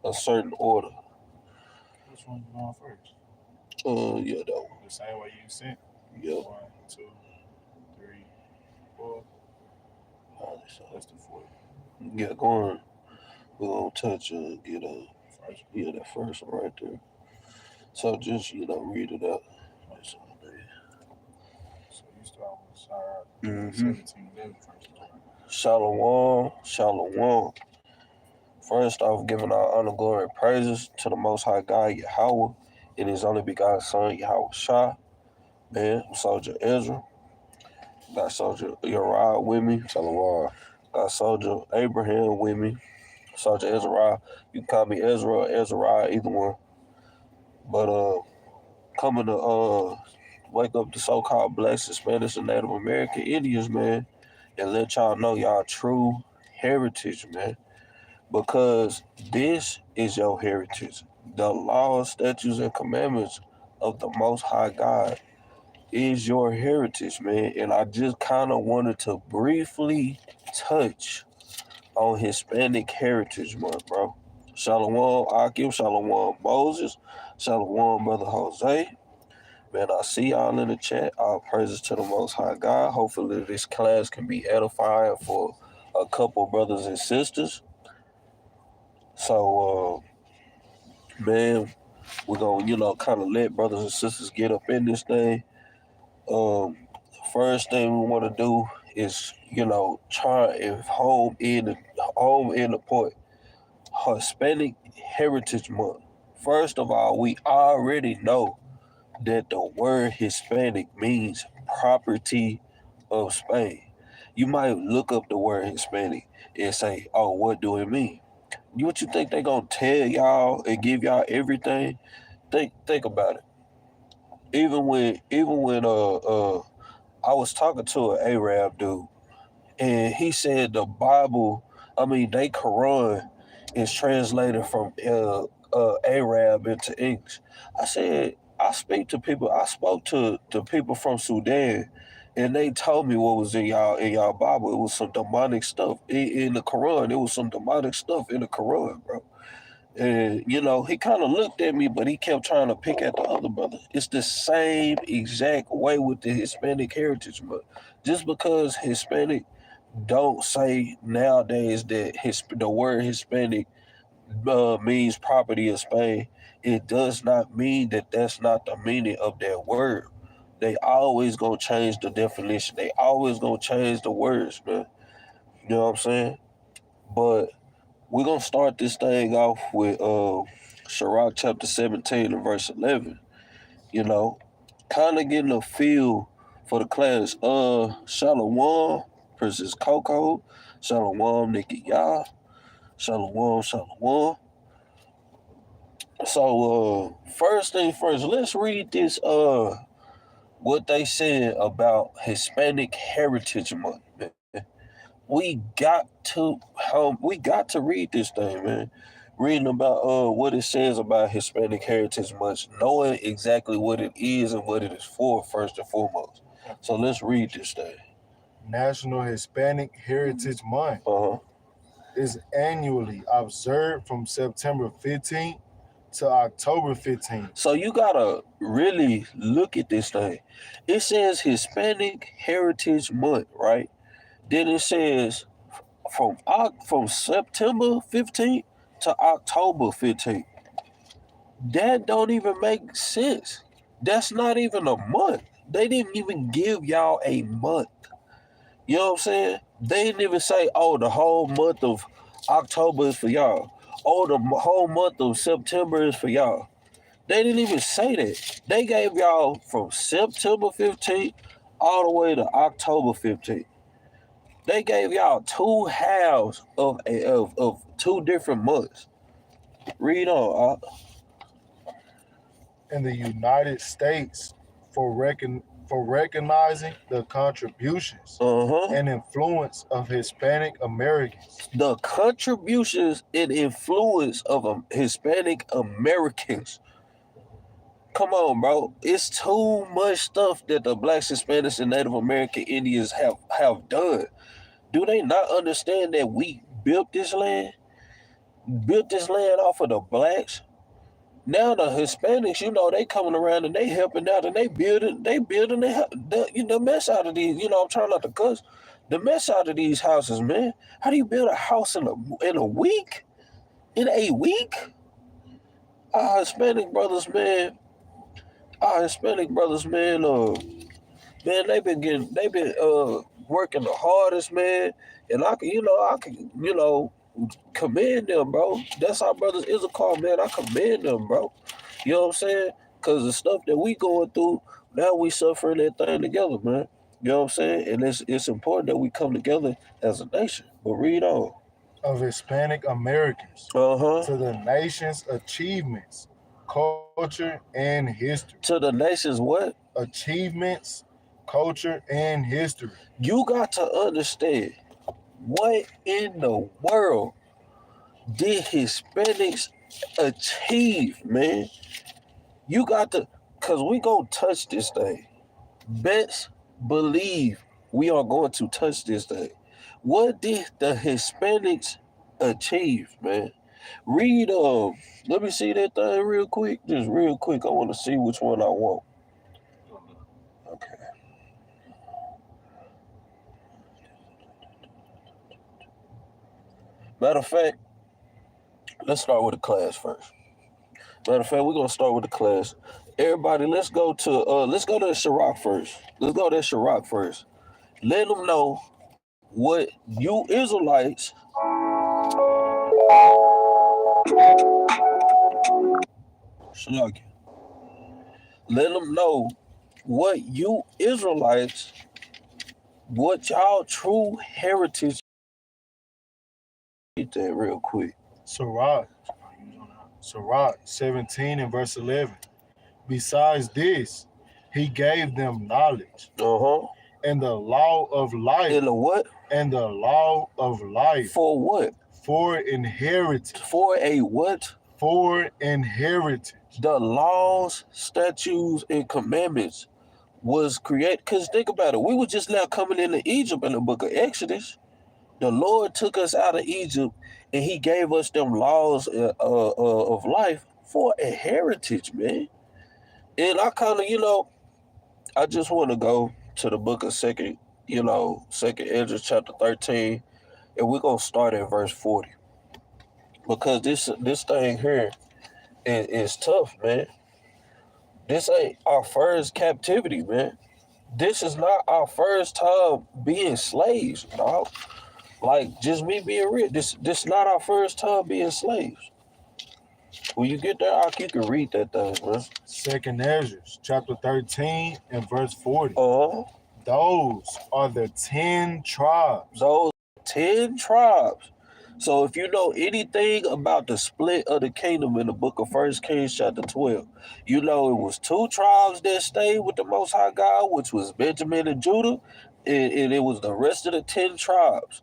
a certain order. Which one you going first? Yeah, that one. The same way you sent? Yeah. 1, 2, 3, 4. That's the 4th. Yeah, go on. We're gonna touch get First. yeah, that first one right there. So just read it out. Okay. So you start with Sirach Mm-hmm. 17:11 first. Shalom, shalom. First off, giving our honor, glory, and praises to the Most High God, Yahweh, and His only begotten Son, Yahweh Shah. Man, Soldier Ezra. Got Soldier Uriah with me. Shalom. Got Soldier Abraham with me. Soldier Ezra. You can call me Ezra or Ezra, either one. But coming to wake up the so-called blacks, Hispanics, and Native American Indians, man, and let y'all know y'all true heritage, man. Because this is your heritage. The laws, statutes, and commandments of the Most High God is your heritage, man. And I just kind of wanted to briefly touch on Hispanic Heritage Month, bro. Shalom, Akim, Shalom, Moses, Shalom, Brother Jose. Man, I see y'all in the chat. All praises to the Most High God. Hopefully this class can be edifying for a couple brothers and sisters. So, man, we're going to, kind of let brothers and sisters get up in this thing. First thing we want to do is, try and home in the point. Hispanic Heritage Month. First of all, we already know that the word Hispanic means property of Spain. You might look up the word Hispanic and say, oh, what do it mean? What you think they gonna tell y'all and give y'all everything? Think about it. Even when I was talking to an Arab dude, and he said the Bible, they Quran is translated from Arab into English. I said, I spoke to people from Sudan, and they told me what was in y'all Bible. It was some demonic stuff in the Quran. It was some demonic stuff in the Quran, bro. And he kind of looked at me, but he kept trying to pick at the other brother. It's the same exact way with the Hispanic Heritage Month. Just because Hispanic don't say nowadays that the word Hispanic means property of Spain, it does not mean that that's not the meaning of that word. They always gonna change the definition. They always gonna change the words, man. You know what I'm saying? But we're gonna start this thing off with Sirach chapter 17 and verse 11. Kind of getting a feel for the class. Shalom, Princess Coco. Shalom, Nikki Yah. Shalom, shalom. So, first thing first, let's read this. What they said about Hispanic Heritage Month, man. We got to read this thing, man. Reading about what it says about Hispanic Heritage Month, knowing exactly what it is and what it is for, first and foremost. So let's read this thing. National Hispanic Heritage Month is annually observed from September 15th to October 15th. So you gotta really look at this thing. It says Hispanic Heritage Month, right? Then it says from September 15th to October 15th. That don't even make sense. That's not even a month. They didn't even give y'all a month. You know what I'm saying? They didn't even say, oh, the whole month of October is for y'all. Oh, the whole month of September is for y'all. They didn't even say that. They gave y'all from September 15th all the way to October 15th. They gave y'all 2 halves of two different months. Read on. In the United States, for recognizing the contributions and influence of Hispanic Americans. The contributions and influence of Hispanic Americans. Come on, bro. It's too much stuff that the Blacks, Hispanics, and Native American Indians have done. Do they not understand that we built this land? built this land off of the blacks. Now the Hispanics, they coming around and they helping out and they building the mess out of these. I'm trying not to cuss. The mess out of these houses, man. How do you build a house in a week? In a week? Our Hispanic brothers, man. Man, they've been working the hardest, man. And I can commend them, bro. That's our brothers Issachar, man. I commend them, bro. You know what I'm saying? Because the stuff that we going through, now we suffering that thing together, man. You know what I'm saying? And it's important that we come together as a nation. But read on. Of Hispanic Americans Uh-huh. to the nation's achievements, culture, and history. To the nation's what? Achievements, culture, and history. You got to understand, what in the world did Hispanics achieve, man? You got to, because we gonna touch this thing. Best believe we are going to touch this thing. What did the Hispanics achieve, man? Read, let me see that thing real quick. Just real quick. I want to see which one I want. Okay. Matter of fact, let's start with the class first. Matter of fact, we're gonna start with the class. Everybody, let's go to Sirach first. Let's go to Sirach first. Let them know what you Israelites let them know what you Israelites, what y'all true heritage. Get that real quick. Sirach 17 and verse 11. Besides this, he gave them knowledge. Uh-huh. And the law of life. And the what? And the law of life. For what? For inheritance. For a what? For inheritance. The laws, statutes, and commandments was created. Because think about it. We were just now coming into Egypt in the book of Exodus. The Lord took us out of Egypt and he gave us them laws of life for a heritage, man. And I kind of, I just want to go to the book of Second Ezra chapter 13, and we're going to start at verse 40. Because this thing here is tough, man. This ain't our first captivity, man. This is not our first time being slaves, dog. Like, just me being real, this not our first time being slaves. When you get there, you can read that thing, man. Second Ezra, chapter 13 and verse 40. Those are the 10 tribes. Those 10 tribes. So if you know anything about the split of the kingdom in the book of 1 Kings chapter 12, you know it was 2 tribes that stayed with the Most High God, which was Benjamin and Judah, and it was the rest of the 10 tribes.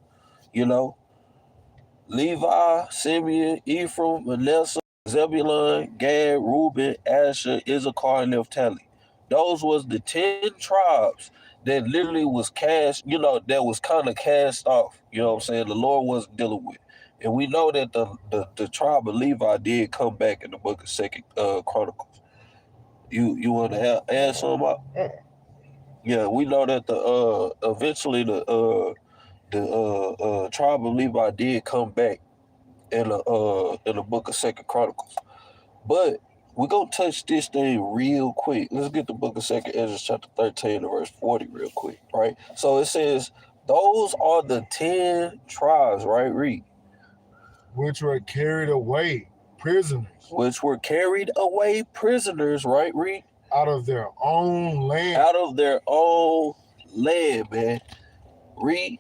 Levi, Simeon, Ephraim, Manasseh, Zebulun, Gad, Reuben, Asher, Issachar, and Naphtali. Those was the 10 tribes that literally was cast, that was kind of cast off. You know what I'm saying? The Lord wasn't dealing with. And we know that the tribe of Levi did come back in the book of 2 Chronicles. You want to add something up? Yeah, we know that eventually the tribe of Levi did come back in the book of 2 Chronicles. But we're going to touch this thing real quick. Let's get the book of 2 Ezra chapter 13 and verse 40 real quick, right? So it says, those are the 10 tribes, right? Read. Which were carried away prisoners. Which were carried away prisoners, right? Read. Out of their own land. Out of their own land, man. Read.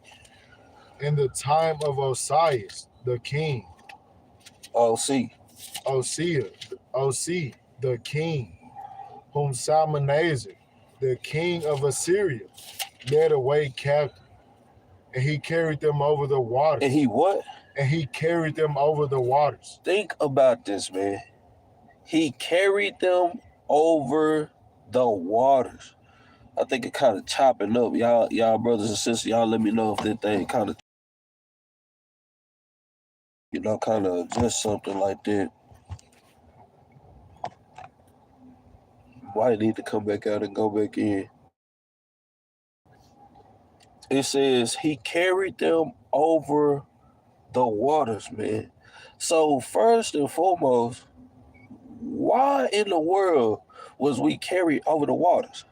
In the time of Osias, the king. Osea, the king, whom Salmanasar, the king of Assyria, led away captive. And he carried them over the waters. And he what? And he carried them over the waters. Think about this, man. He carried them over the waters. I think it kind of chopping up. Y'all brothers and sisters, y'all let me know if that thing kind of kind of adjust something like that. Might need to come back out and go back in. It says he carried them over the waters, man. So first and foremost, why in the world was we carried over the waters?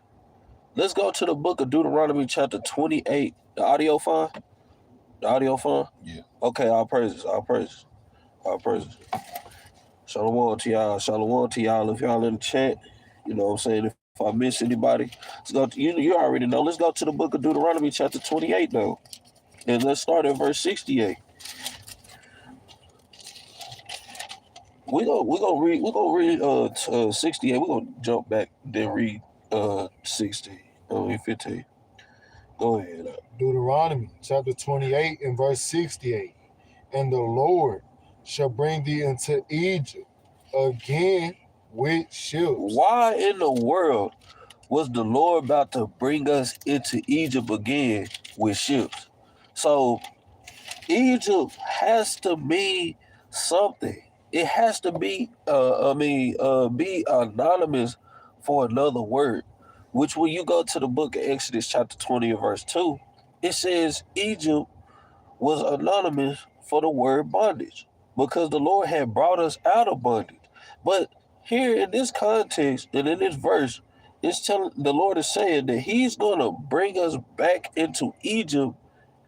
Let's go to the book of Deuteronomy chapter 28. The audio fine? The audio fine? Yeah. Okay, all praises. Shalom to y'all. Shalom to y'all. If y'all in the chat, you know what I'm saying? If I miss anybody, let's go to, you already know. Let's go to the book of Deuteronomy chapter 28 though. And let's start at verse 68. We're gonna read 68. We're gonna jump back, then read 16. 15. Go ahead. Deuteronomy chapter 28 and verse 68. And the Lord shall bring thee into Egypt again with ships. Why in the world was the Lord about to bring us into Egypt again with ships? So Egypt has to mean something. It has to be be anonymous for another word. Which when you go to the book of Exodus chapter 20 and verse 2, it says Egypt was anonymous for the word bondage because the Lord had brought us out of bondage. But here in this context and in this verse, it's telling the Lord is saying that he's going to bring us back into Egypt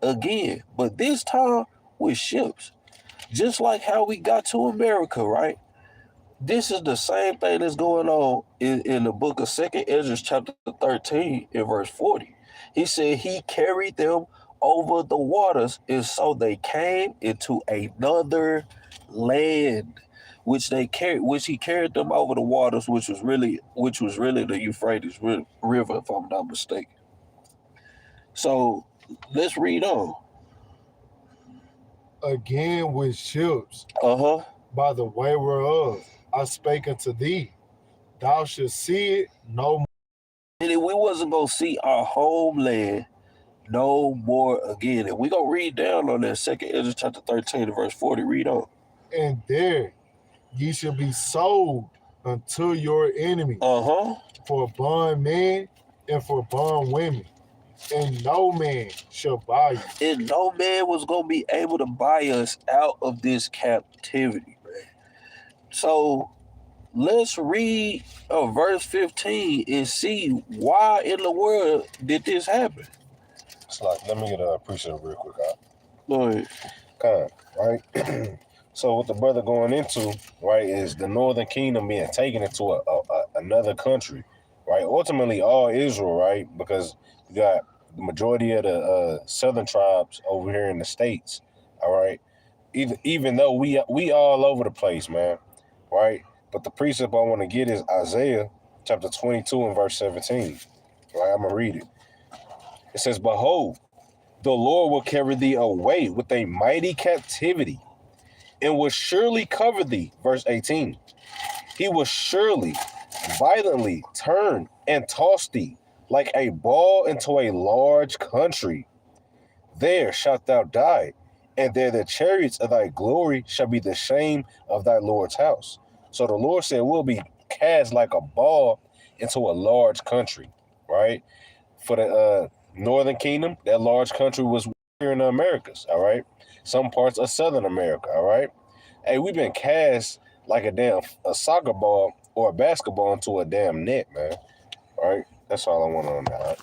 again, but this time with ships. Just like how we got to America, right? This is the same thing that's going on in the book of 2nd Ezra chapter 13 and verse 40. He said he carried them over the waters, and so they came into another land, which he carried them over the waters, which was really the Euphrates River, if I'm not mistaken. So let's read on. Again with ships, Uh-huh. by the way whereof I spake unto thee, thou shalt see it no more. And we wasn't going to see our homeland no more again. And we're going to read down on that 2nd Ezra chapter 13 and verse 40. Read on. And there ye shall be sold unto your enemy Uh-huh. for bondmen and for bondwomen, and no man shall buy you. And no man was going to be able to buy us out of this captivity, man. So let's read verse 15 and see why in the world did this happen. It's like, let me get a preset real quick, huh? Go ahead. Right? So what the brother going into, right, is the northern kingdom being taken into another country, right? Ultimately, all Israel, right? Because you got the majority of the southern tribes over here in the States, all right? Even though we all over the place, man, right? But the precept I want to get is Isaiah chapter 22 and verse 17, right? I'm going to read it. It says, behold, the Lord will carry thee away with a mighty captivity and will surely cover thee. Verse 18. He will surely violently turn and toss thee like a ball into a large country. There shalt thou die, and there the chariots of thy glory shall be the shame of thy Lord's house. So the Lord said we'll be cast like a ball into a large country, right? For the northern kingdom, that large country was here in the Americas, all right? Some parts of Southern America, all right? Hey, we've been cast like a soccer ball or a basketball into a damn net, man. All right? That's all I want on that.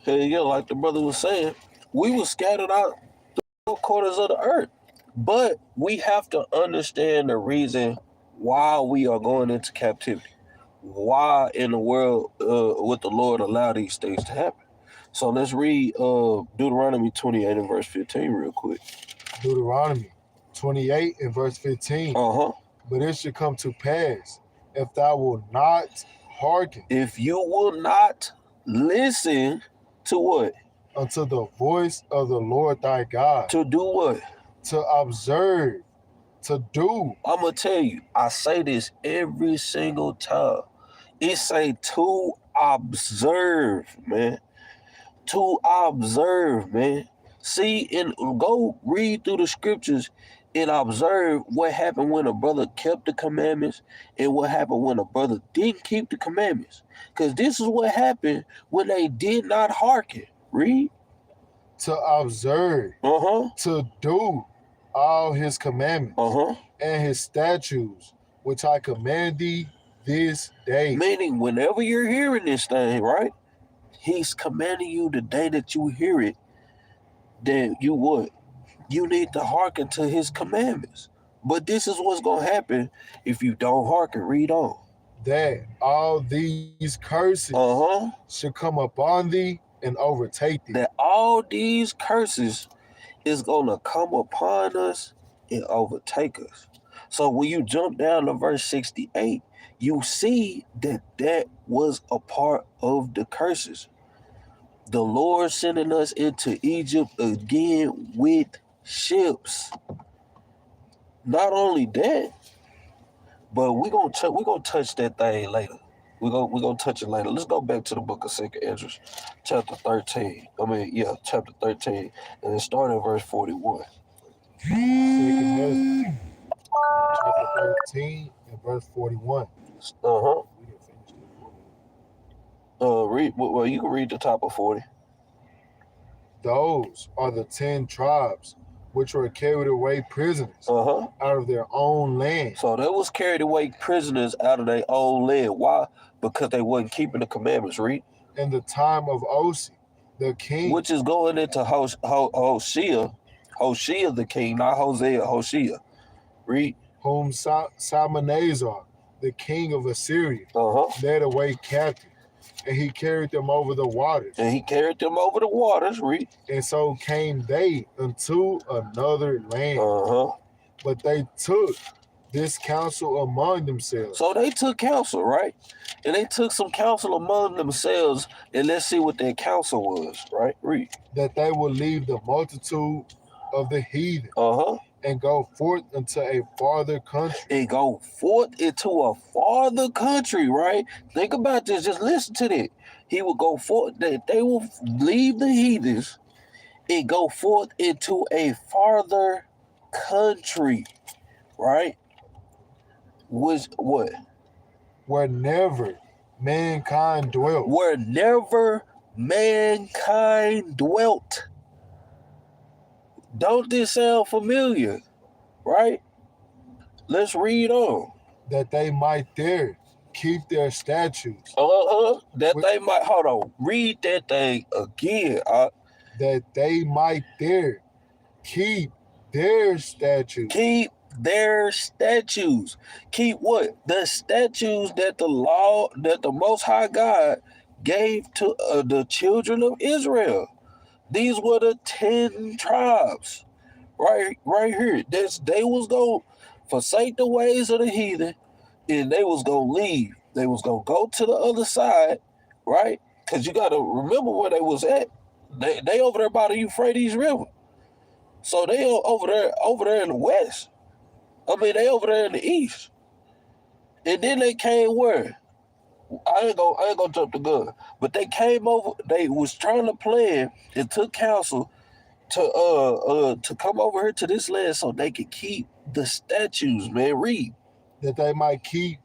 Hey, yeah, like the brother was saying, we were scattered out the four corners of the earth. But we have to understand the reason why we are going into captivity. Why in the world would the Lord allow these things to happen? So let's read Deuteronomy 28 and verse 15 real quick. Deuteronomy 28 and verse 15. Uh-huh. But it should come to pass, if thou wilt not hearken. If you will not listen to what? Unto the voice of the Lord thy God. To do what? To observe, to do. I'm going to tell you, I say this every single time. It say to observe, man. To observe, man. See, and go read through the scriptures and observe what happened when a brother kept the commandments and what happened when a brother didn't keep the commandments. Because this is what happened when they did not hearken. Read. To observe, to do all his commandments and his statutes, which I command thee this day. Meaning, whenever you're hearing this thing, right? He's commanding you the day that you hear it, that you would. You need to hearken to his commandments. But this is what's going to happen if you don't hearken. Read on. That all these curses should come upon thee and overtake thee. That all these curses is going to come upon us and overtake us. So when you jump down to verse 68, you see that that was a part of the curses. The Lord sending us into Egypt again with ships. Not only that, but we're gonna touch that thing later. We're gonna touch it later. Let's go back to the book of 2 Ezra, chapter 13. Chapter 13, and it started in verse 41. 2 Ezra, chapter 13 and verse 41. Well, you can read the top of 40. Those are the 10 tribes which were carried away prisoners out of their own land. So they was carried away prisoners out of their own land. Why? Because they wasn't keeping the commandments. Read. In the time of Osi, the king. Which is going into Hoshea. Hoshea the king, not Hosea, Hoshea. Read. Whom Salmanazar, the king of Assyria, led away captive. And he carried them over the waters. Read. And so came they unto another land. But they took this counsel among themselves. So they took counsel, right? And they took some counsel among themselves. And let's see what their counsel was, right? Read. That they will leave the multitude of the heathen. And go forth into a farther country. Right? Think about this. Just listen to that. He will go forth, that they will leave the heathens and go forth into a farther country. Right? Was what? Where never mankind dwelt. Don't this sound familiar? Right? Let's read on. That they might there keep their statutes. They might, hold on, read that thing again. That they might there keep their statutes. Keep their statutes. Keep what? The statutes that the Most High God gave to the children of Israel. These were the 10 tribes. Right here. They was going to forsake the ways of the heathen, and they was going to leave. They was going to go to the other side, right? Because you got to remember where they was at. They over there by the Euphrates River. So they over there in the west. They over there in the east. And then they came where? I ain't gonna jump the gun. But they came over, they was trying to plan and took counsel to come over here to this land so they could keep the statutes, man. Read. That they might keep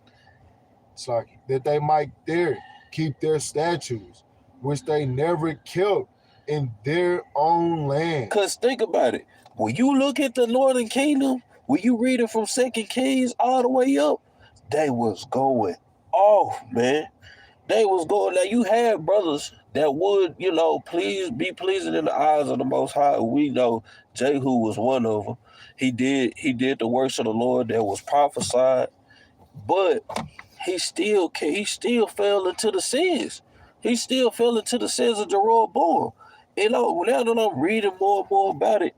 there keep their statutes, which they never kept in their own land. Because think about it. When you look at the northern kingdom, when you read it from 2 Kings all the way up, they was going off, man. They was going. Now you had brothers that would, be pleasing in the eyes of the Most High. We know Jehu was one of them. He did the works of the Lord that was prophesied, but he still fell into the sins. He still fell into the sins of Jerubbaal. Now that I'm reading more and more about it,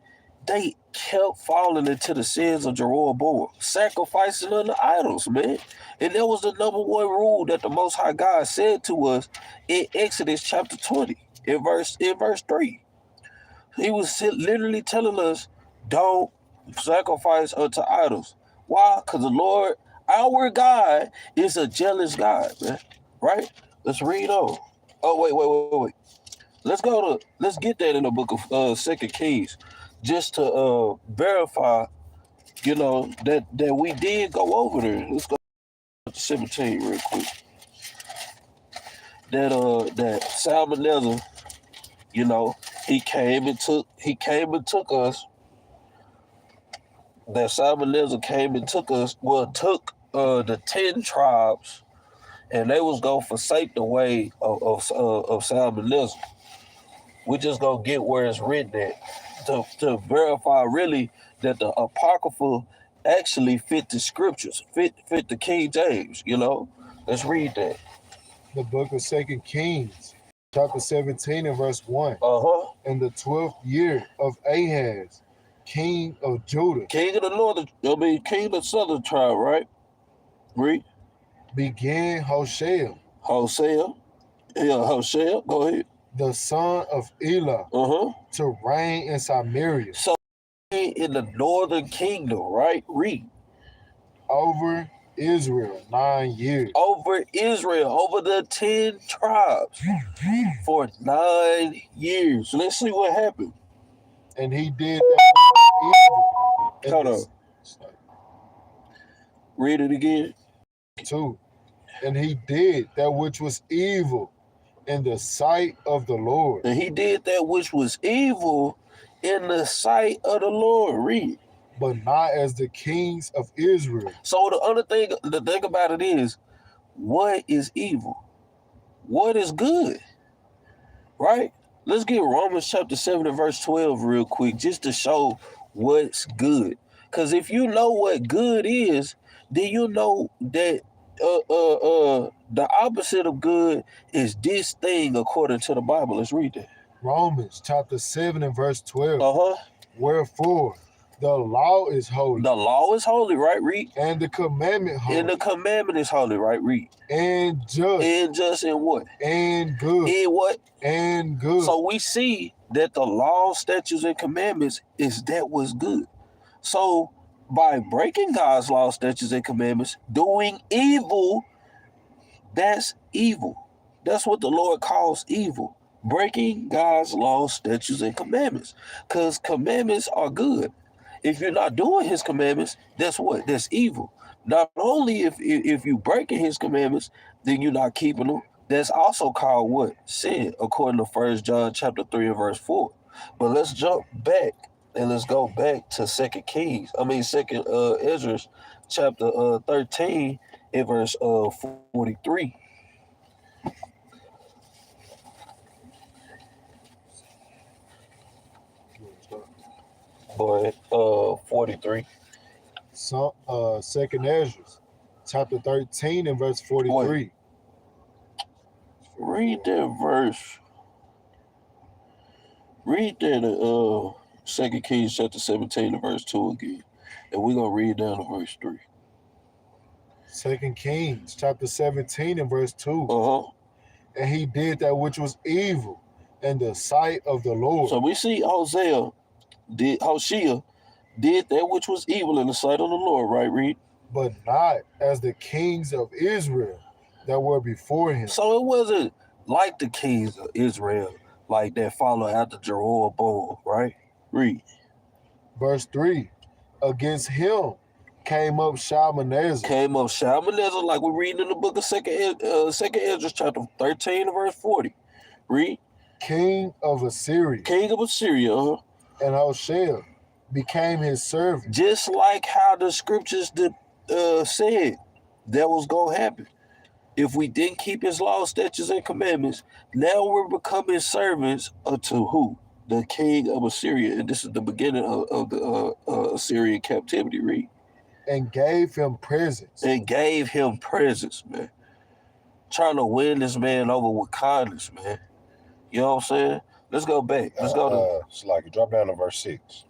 they kept falling into the sins of Jerubbaal, sacrificing unto idols, man. And that was the number one rule that the Most High God said to us in Exodus chapter 20, in verse 3. He was literally telling us, don't sacrifice unto idols. Why? Because the Lord, our God, is a jealous God, man. Right? Let's read on. Oh, wait. Let's get that in the book of 2 Kings, just to verify, that we did go over there. Let's go to 17 real quick. That Salmonella, he came and took us. That Salmonella came and took us. Well, took the 10 tribes, and they was gonna forsake the way of Salmonella. We're just gonna get where it's written at to verify really that the Apocrypha actually fit the scriptures, fit the King James. Let's read that. The book of 2 Kings, chapter 17 and verse 1. In the 12th year of Ahaz, king of Judah, king of the southern tribe, right? Read. Began Hoshea. Yeah, Hoshea. Go ahead. The son of Elah, to reign in Samaria. So in the northern kingdom, right? Read. Over Israel 9 years. Over Israel, over the 10 tribes for 9 years. So let's see what happened. And he did that evil. Hold on. Read it again. 2. And he did that which was evil in the sight of the Lord. And he did that which was evil in the sight of the Lord. Read. But not as the kings of Israel. So the thing about it is, what is evil? What is good? Right? Let's get Romans chapter 7 and verse 12 real quick, just to show what's good. Because if you know what good is, then you know that the opposite of good is this thing according to the Bible. Let's read that. Romans chapter 7 and verse 12. Wherefore the law is holy. The law is holy, right? Read. And the commandment holy. And the commandment is holy, right? Read. And just. And just in what? And good. In what? And good. So we see that the law, statutes, and commandments is that was good. So by breaking God's law, statutes, and commandments, doing evil, that's evil. That's what the Lord calls evil. Breaking God's law, statutes, and commandments. Because commandments are good. If you're not doing his commandments, that's what? That's evil. Not only if you breaking his commandments, then you're not keeping them. That's also called what? Sin, according to 1 John chapter 3 and verse 4. But let's jump back and let's go back to 2 Ezra chapter 13 and verse 43. Boy, 43. So, 2 Ezra, chapter 13 and verse 43. Read that verse. Read that 2 Kings chapter 17 and verse 2 again. And we're going to read down to verse 3. 2 Kings chapter 17 and verse 2. And he did that which was evil in the sight of the Lord. So we see Hoshea did that which was evil in the sight of the Lord, right? Read. But not as the kings of Israel that were before him. So it wasn't like the kings of Israel, like that follow after Jerubbaal, right? Read. Verse 3. Against him came up Shalmaneser. Like we read in the book of 2 Ezra chapter 13 and verse 40. Read. King of Assyria. And Hoshea became his servant. Just like how the scriptures said that was going to happen. If we didn't keep his law, statutes, and commandments, now we're becoming servants to who? The king of Assyria. And this is the beginning of the Assyrian captivity. Read. And gave him presents. Man. Trying to win this man over with kindness, man. You know what I'm saying? Let's go back. Let's go to... It's like, drop down to verse 6.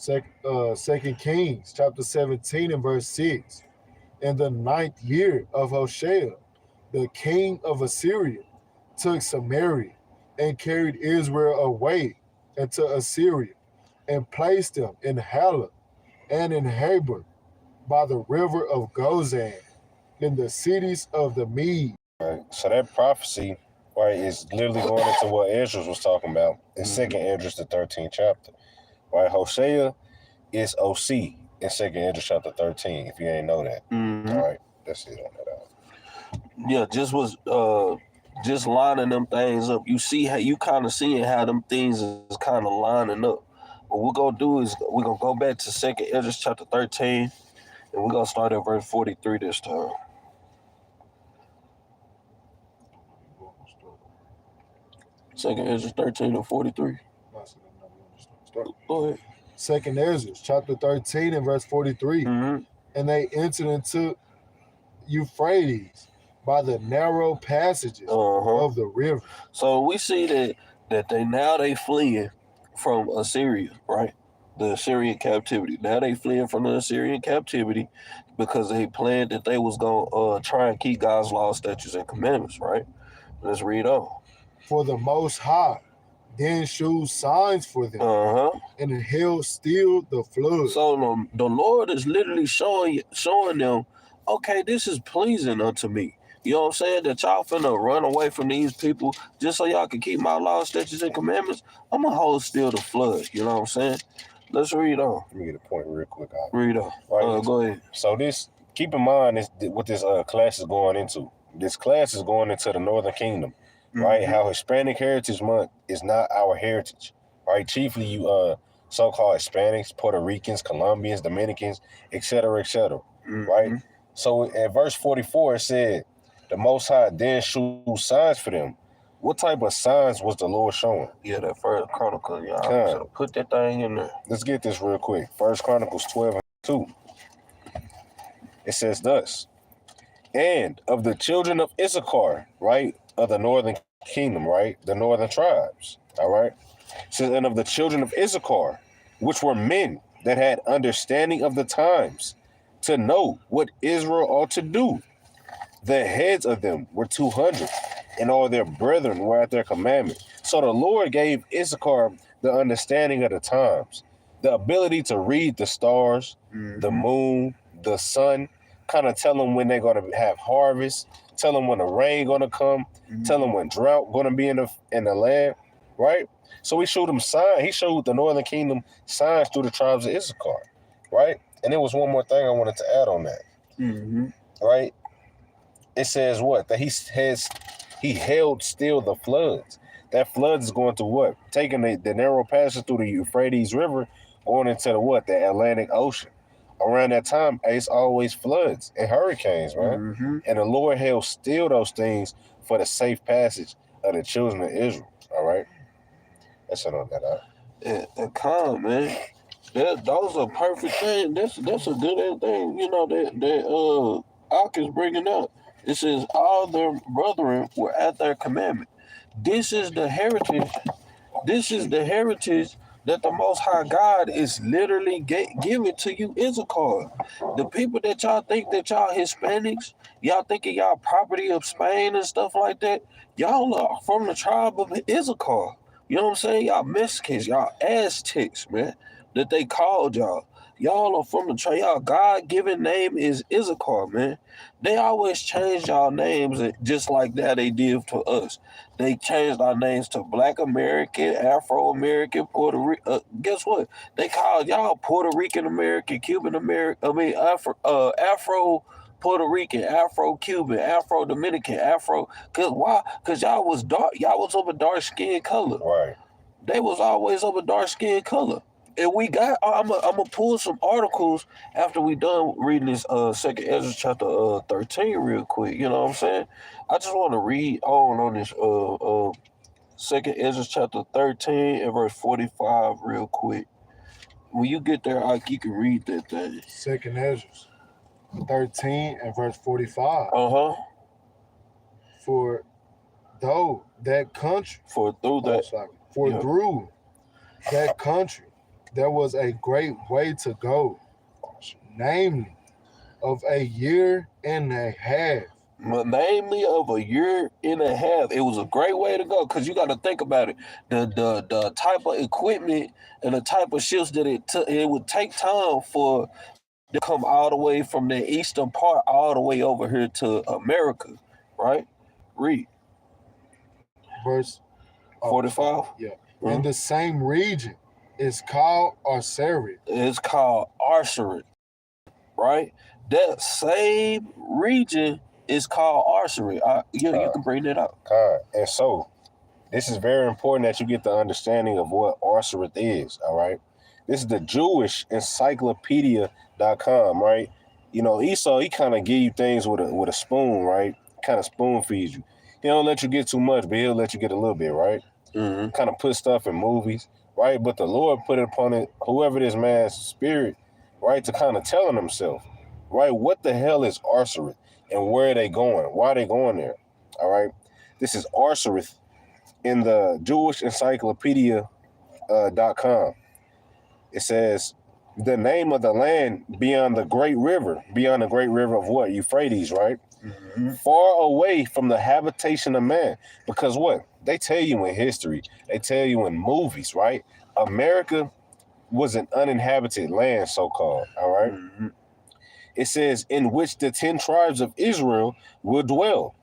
2 Kings chapter 17 and verse 6. In the 9th year of Hoshea, the king of Assyria took Samaria and carried Israel away into Assyria and placed them in Halah and in Habor by the river of Gozan in the cities of the Medes. Right. So that prophecy, right, is literally going into what Ezra was talking about in Second Ezra, the 13th chapter. Right, Hosea is OC in Second Ezra chapter 13. If you ain't know that, all right, that's it on that. Yeah, just lining them things up. You see how you kind of seeing how them things is kind of lining up. What we're gonna do is we're gonna go back to Second Ezra chapter 13, and we're gonna start at verse 43 this time. Second Ezra 13 and 43. Go ahead. Second Ezra, chapter 13 and verse 43. Mm-hmm. And they entered into Euphrates by the narrow passages of the river. So we see that they fleeing from Assyria, right? The Assyrian captivity. Now they fleeing from the Assyrian captivity because they planned that they was gonna try and keep God's laws, statutes, and commandments, right? Let's read on. For the Most High then shewed signs for them, and held still the flood. So the Lord is literally showing them, okay, this is pleasing unto me. You know what I'm saying? That y'all finna run away from these people just so y'all can keep my laws, statutes, and commandments. I'm gonna hold still the flood. You know what I'm saying? Let's read on. Let me get a point real quick. Read on. Right. Go ahead. So keep in mind what this class is going into. This class is going into the Northern Kingdom, right? How Hispanic Heritage Month is not our heritage, right? Chiefly you so-called Hispanics, Puerto Ricans, Colombians, Dominicans, etc., right? So at verse 44 it said, the Most High then shewed signs for them. What type of signs was the Lord showing? Yeah, that First Chronicles, y'all. Put that thing in there. Let's get this real quick. First Chronicles 12 and 2. It says thus, and of the children of Issachar, right, of the northern kingdom, right, the northern tribes, all right? It says, and of the children of Issachar, which were men that had understanding of the times, to know what Israel ought to do. The heads of them were 200, and all their brethren were at their commandment. So the Lord gave Issachar the understanding of the times, the ability to read the stars, the moon, the sun, kind of tell them when they're going to have harvest, tell them when the rain going to come, tell them when drought going to be in the land, right? So he showed them signs. He showed the Northern Kingdom signs through the tribes of Issachar, right? And there was one more thing I wanted to add on that, right? It says what? That he held still the floods. That floods is going to what? Taking the narrow passage through the Euphrates River, going into the Atlantic Ocean. Around that time, it's always floods and hurricanes, man. And the Lord held still those things for the safe passage of the children of Israel. All right, that's it on that. And calm, man. Those are perfect things. That's a good thing. You know that Ak is bringing up. It says all their brethren were at their commandment. This is the heritage. This is the heritage that the Most High God is literally giving to you, Issachar. The people that y'all think that y'all Hispanics, y'all thinking y'all property of Spain and stuff like that, y'all are from the tribe of Issachar. You know what I'm saying? Y'all Mexicans, y'all Aztecs, man, that they called y'all. Y'all are from the tribe. Y'all God-given name is Issachar, man. They always change y'all names just like that they did to us. They changed our names to Black American, Afro-American, Puerto Rican. Guess what? They called y'all Puerto Rican American, Cuban American, Afro Puerto Rican, Afro-Cuban, Afro-Dominican, Afro. Cause why? Cause y'all was dark. Y'all was of a dark skin color. Right. They was always of a dark skin color. And we got, I'm gonna pull some articles after we done reading this Second Ezra chapter 13 real quick. You know what I'm saying? I just want to read on this Second Ezra chapter 13 and verse 45 real quick. When you get there, you can read that thing. Second Ezra 13 and verse 45. For though that country, through that country, there was a great way to go, namely of a year and a half. Namely of a year and a half. It was a great way to go because you got to think about it. The type of equipment and the type of ships that it would take time for to come all the way from the eastern part all the way over here to America, right? Read. Verse 45? Yeah. Mhm. And the same region is called Arsarid. It's called Arsarid, right? That same region is called Arsarid. You can bring that up. And so, this is very important that you get the understanding of what Arsarid is, all right? This is the Jewish Encyclopedia.com, right? You know, Esau, he kind of give you things with a spoon, right? Kind of spoon feeds you. He don't let you get too much, but he'll let you get a little bit, right? Mm-hmm. Kind of put stuff in movies, right? But the Lord put it upon it, whoever this man's spirit, right, to kind of telling himself, right, what the hell is Arsarid and where are they going? Why are they going there? All right? This is Arsarid in the Jewish Encyclopedia.com. It says, the name of the land beyond the great river of what? Euphrates, right? Mm-hmm. Far away from the habitation of man. Because what? They tell you in history, they tell you in movies, right? America was an uninhabited land, so-called, all right? Mm-hmm. It says, in which the 10 tribes of Israel will dwell,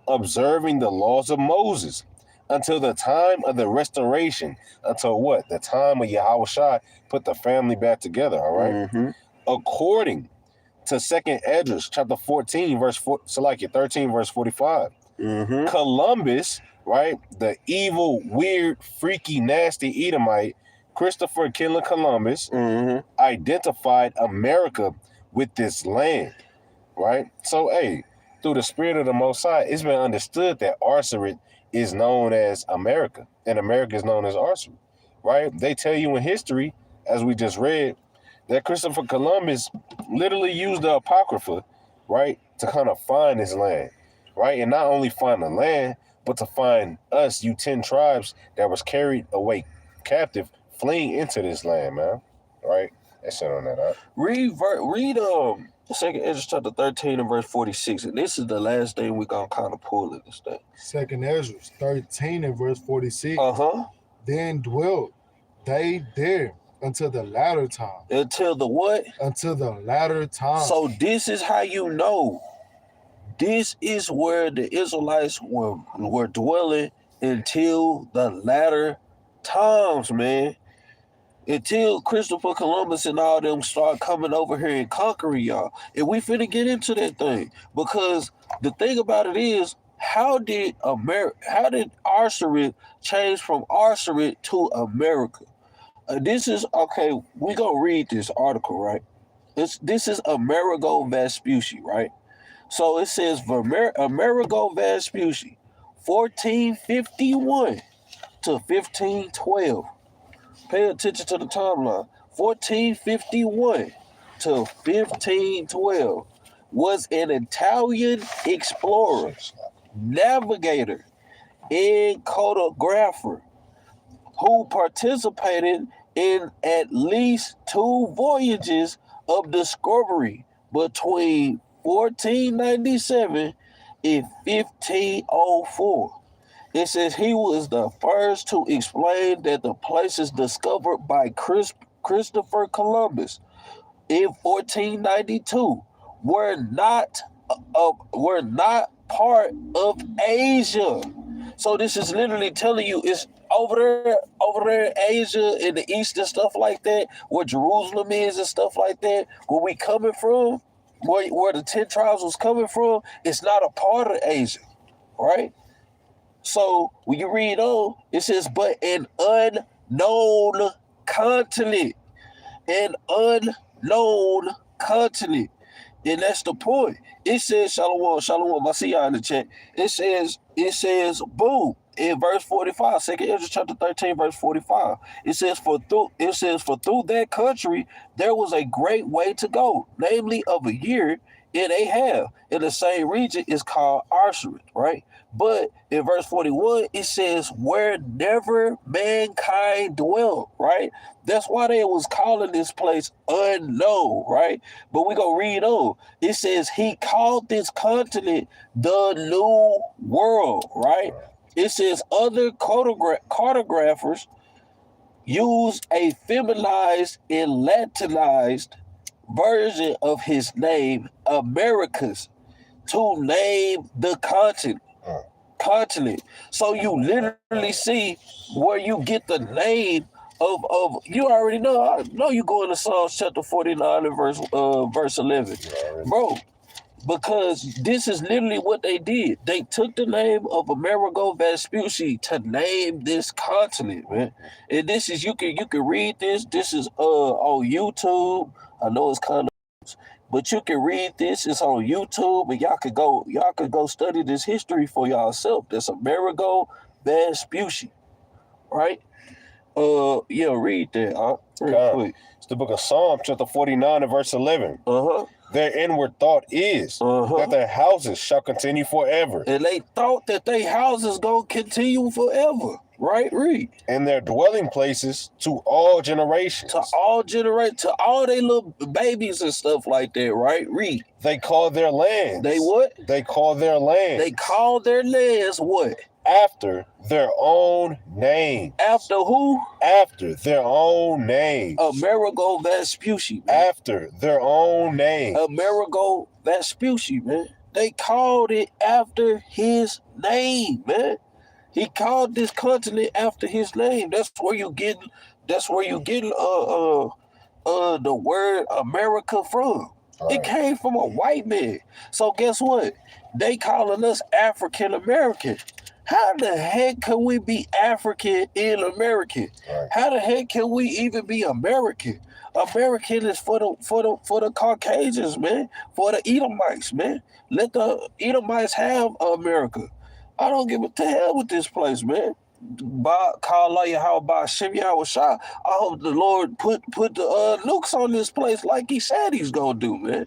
observing the laws of Moses, until the time of the restoration, until what? The time of Yahushua put the family back together, all right? Mm-hmm. According to 2nd Esdras, chapter 14, verse 13, verse 45. Mm-hmm. Columbus, right? The evil, weird, freaky, nasty Edomite, Christopher Killing Columbus, Mm-hmm. identified America with this land, right? So, hey, through the spirit of the Most High, it's been understood that Arsarid is known as America, and America is known as Arsarid, right? They tell you in history, as we just read, that Christopher Columbus literally used the Apocrypha, right, to kind of find this land, right? And not only find the land, but to find us, you 10 tribes that was carried away captive, fleeing into this land, man, right? That's shit on that, huh? Read 2nd Esdras chapter 13 and verse 46. And this is the last thing we're going to kind of pull in this thing. 2nd Esdras 13 and verse 46. Uh-huh. Then dwelt they there until the latter time. Until the what? Until the latter time. So this is how you know. This is where the Israelites were dwelling until the latter times, man. Until Christopher Columbus and all them start coming over here and conquering y'all. And we finna get into that thing. Because the thing about it is, how did Arsarid change from Arsarid to America? This is, okay, we gonna read this article, right? This is Amerigo Vespucci, right? So it says, Amerigo Vespucci, 1451 to 1512. Pay attention to the timeline. 1451 to 1512 was an Italian explorer, navigator, and cartographer who participated in at least 2 voyages of discovery between 1497 and 1504. It says he was the first to explain that the places discovered by Christopher Columbus in 1492 were not part of Asia. So this is literally telling you it's over there in Asia, in the East and stuff like that, where Jerusalem is and stuff like that, where we coming from, where the 10 tribes was coming from, it's not a part of Asia, right? So when you read on, it says, but an unknown continent. An unknown continent. And that's the point. It says, Shalom, I see y'all in the chat. It says, boom, in verse 45, 2nd Esdras chapter 13, verse 45. It says, for through that country there was a great way to go, namely of a year and a half. In the same region is called Arsarid, right? But in verse 41, it says, where never mankind dwelt, right? That's why they was calling this place unknown, right? But we go read on. It says he called this continent the New World, right? It says other cartographers use a feminized and Latinized version of his name, Americus, to name the continent. continent. So you literally see where you get the name of you already know. I know you go into Psalms chapter 49 and verse 11. Bro, because this is literally what they did. They took the name of Amerigo Vespucci to name this continent, man. And this is you can read this. This is on YouTube. I know it's kind of, but you can read this. It's on YouTube, and y'all could go study this history for yourself. That's Amerigo Vespucci, right? Yeah, read that. Real quick. It's the book of Psalms, chapter 49 and verse 11. Their inward thought is that their houses shall continue forever. And they thought that their houses gonna continue forever. Right? Read. And their dwelling places to all generations. To all their little babies and stuff like that, right? Read. They call their lands. They what? They call their lands. They call their lands what? After their own name. After who? After their own name. Amerigo Vespucci, man. After their own name. Amerigo Vespucci, man. They called it after his name, man. He called this continent after his name. That's where you get the word America from. Right. It came from a white man. So guess what? They calling us African American. How the heck can we be African in American? Right. How the heck can we even be American? American is for the Caucasians, man. For the Edomites, man. Let the Edomites have America. I don't give a to hell with this place, man. I hope the Lord put the nukes on this place like he said he's gonna do, man.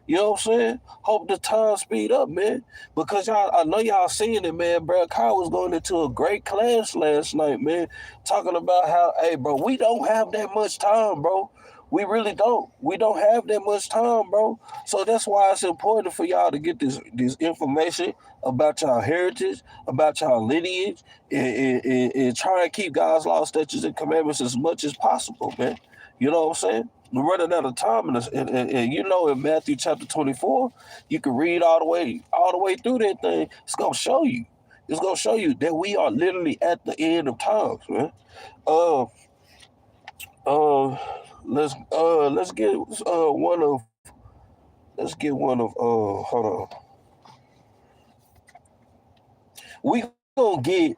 You know what I'm saying? Hope the time speed up, man. Because I know y'all seeing it, man. Bro, Kyle was going into a great class last night, man. Talking about how, hey, bro, we don't have that much time, bro. We really don't. We don't have that much time, bro. So that's why it's important for y'all to get this information about y'all heritage, about y'all lineage, and try and keep God's law, statutes, and commandments as much as possible, man. You know what I'm saying? We're running out of time, and you know, in Matthew chapter 24, you can read all the way through that thing. It's gonna show you. It's gonna show you that we are literally at the end of times, man. Let's get one of hold on. We gonna get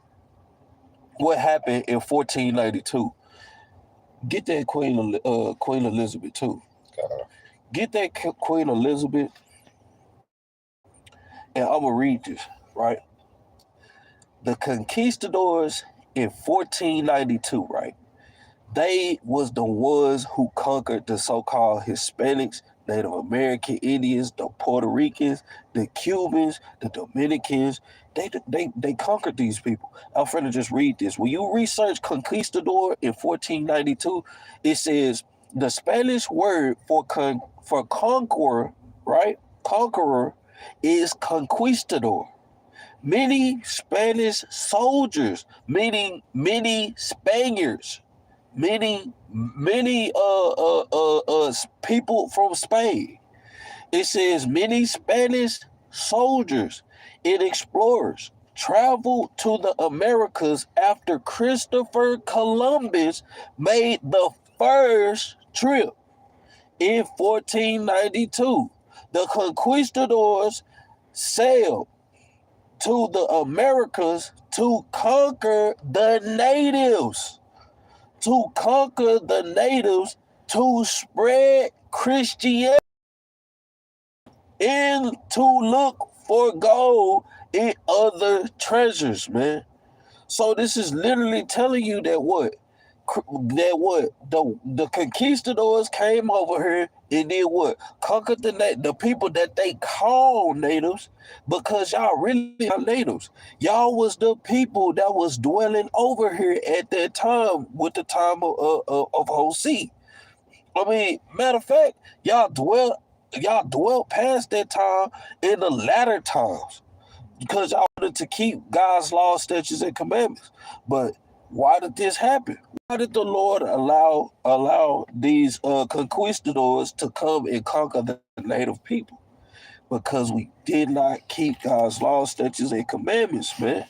what happened in 1492. Get that Queen Elizabeth too. Get that Queen Elizabeth, and I'm gonna read this, right? The conquistadors in 1492, right? They was the ones who conquered the so-called Hispanics, Native American Indians, the Puerto Ricans, the Cubans, the Dominicans. They conquered these people. I'm finna just read this. When you research conquistador in 1492, it says the Spanish word for conqueror, right? Conqueror is conquistador. Many Spanish soldiers, meaning many Spaniards, many people from Spain. It says many Spanish soldiers and explorers traveled to the Americas after Christopher Columbus made the first trip in 1492. The conquistadors sailed to the Americas to conquer the natives. To spread Christianity and to look for gold and other treasures, man. So this is literally telling you that the conquistadors came over here and did what? Conquered the people that they call natives, because y'all really not natives. Y'all was the people that was dwelling over here at that time with the time of Hosea. I mean, matter of fact, y'all dwelt past that time in the latter times because y'all wanted to keep God's laws, statutes, and commandments. But why did this happen? Why did the Lord allow these conquistadors to come and conquer the native people? because we did not keep God's laws, statutes, and commandments, man.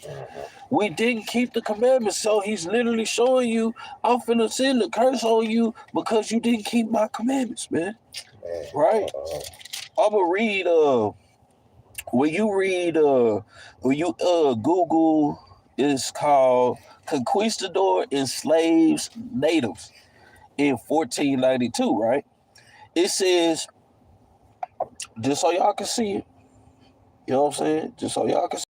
We didn't keep the commandments, so he's literally showing you, I'm finna send the curse on you because you didn't keep my commandments, man. Right? I'm gonna read, when you Google, it's called Conquistador Enslaves Natives in 1492, right? It says, just so y'all can see it, you know what I'm saying? Just so y'all can see it.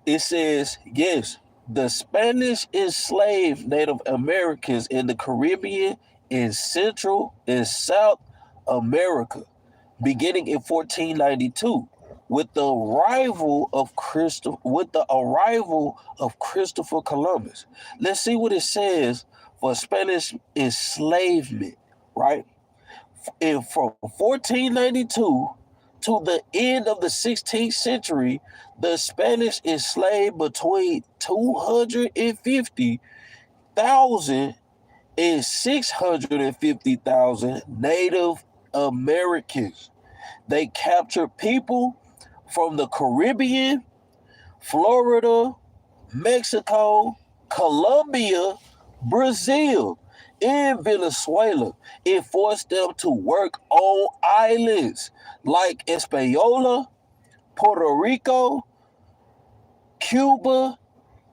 It says, yes, the Spanish enslaved Native Americans in the Caribbean and Central and South America, beginning in 1492, with the arrival of Christopher Columbus. Let's see what it says for Spanish enslavement, right? And from 1492 to the end of the 16th century, the Spanish enslaved between 250,000 and 650,000 Native Americans. They captured people from the Caribbean, Florida, Mexico, Colombia, Brazil, and Venezuela, and forced them to work on islands like Hispaniola, Puerto Rico, Cuba,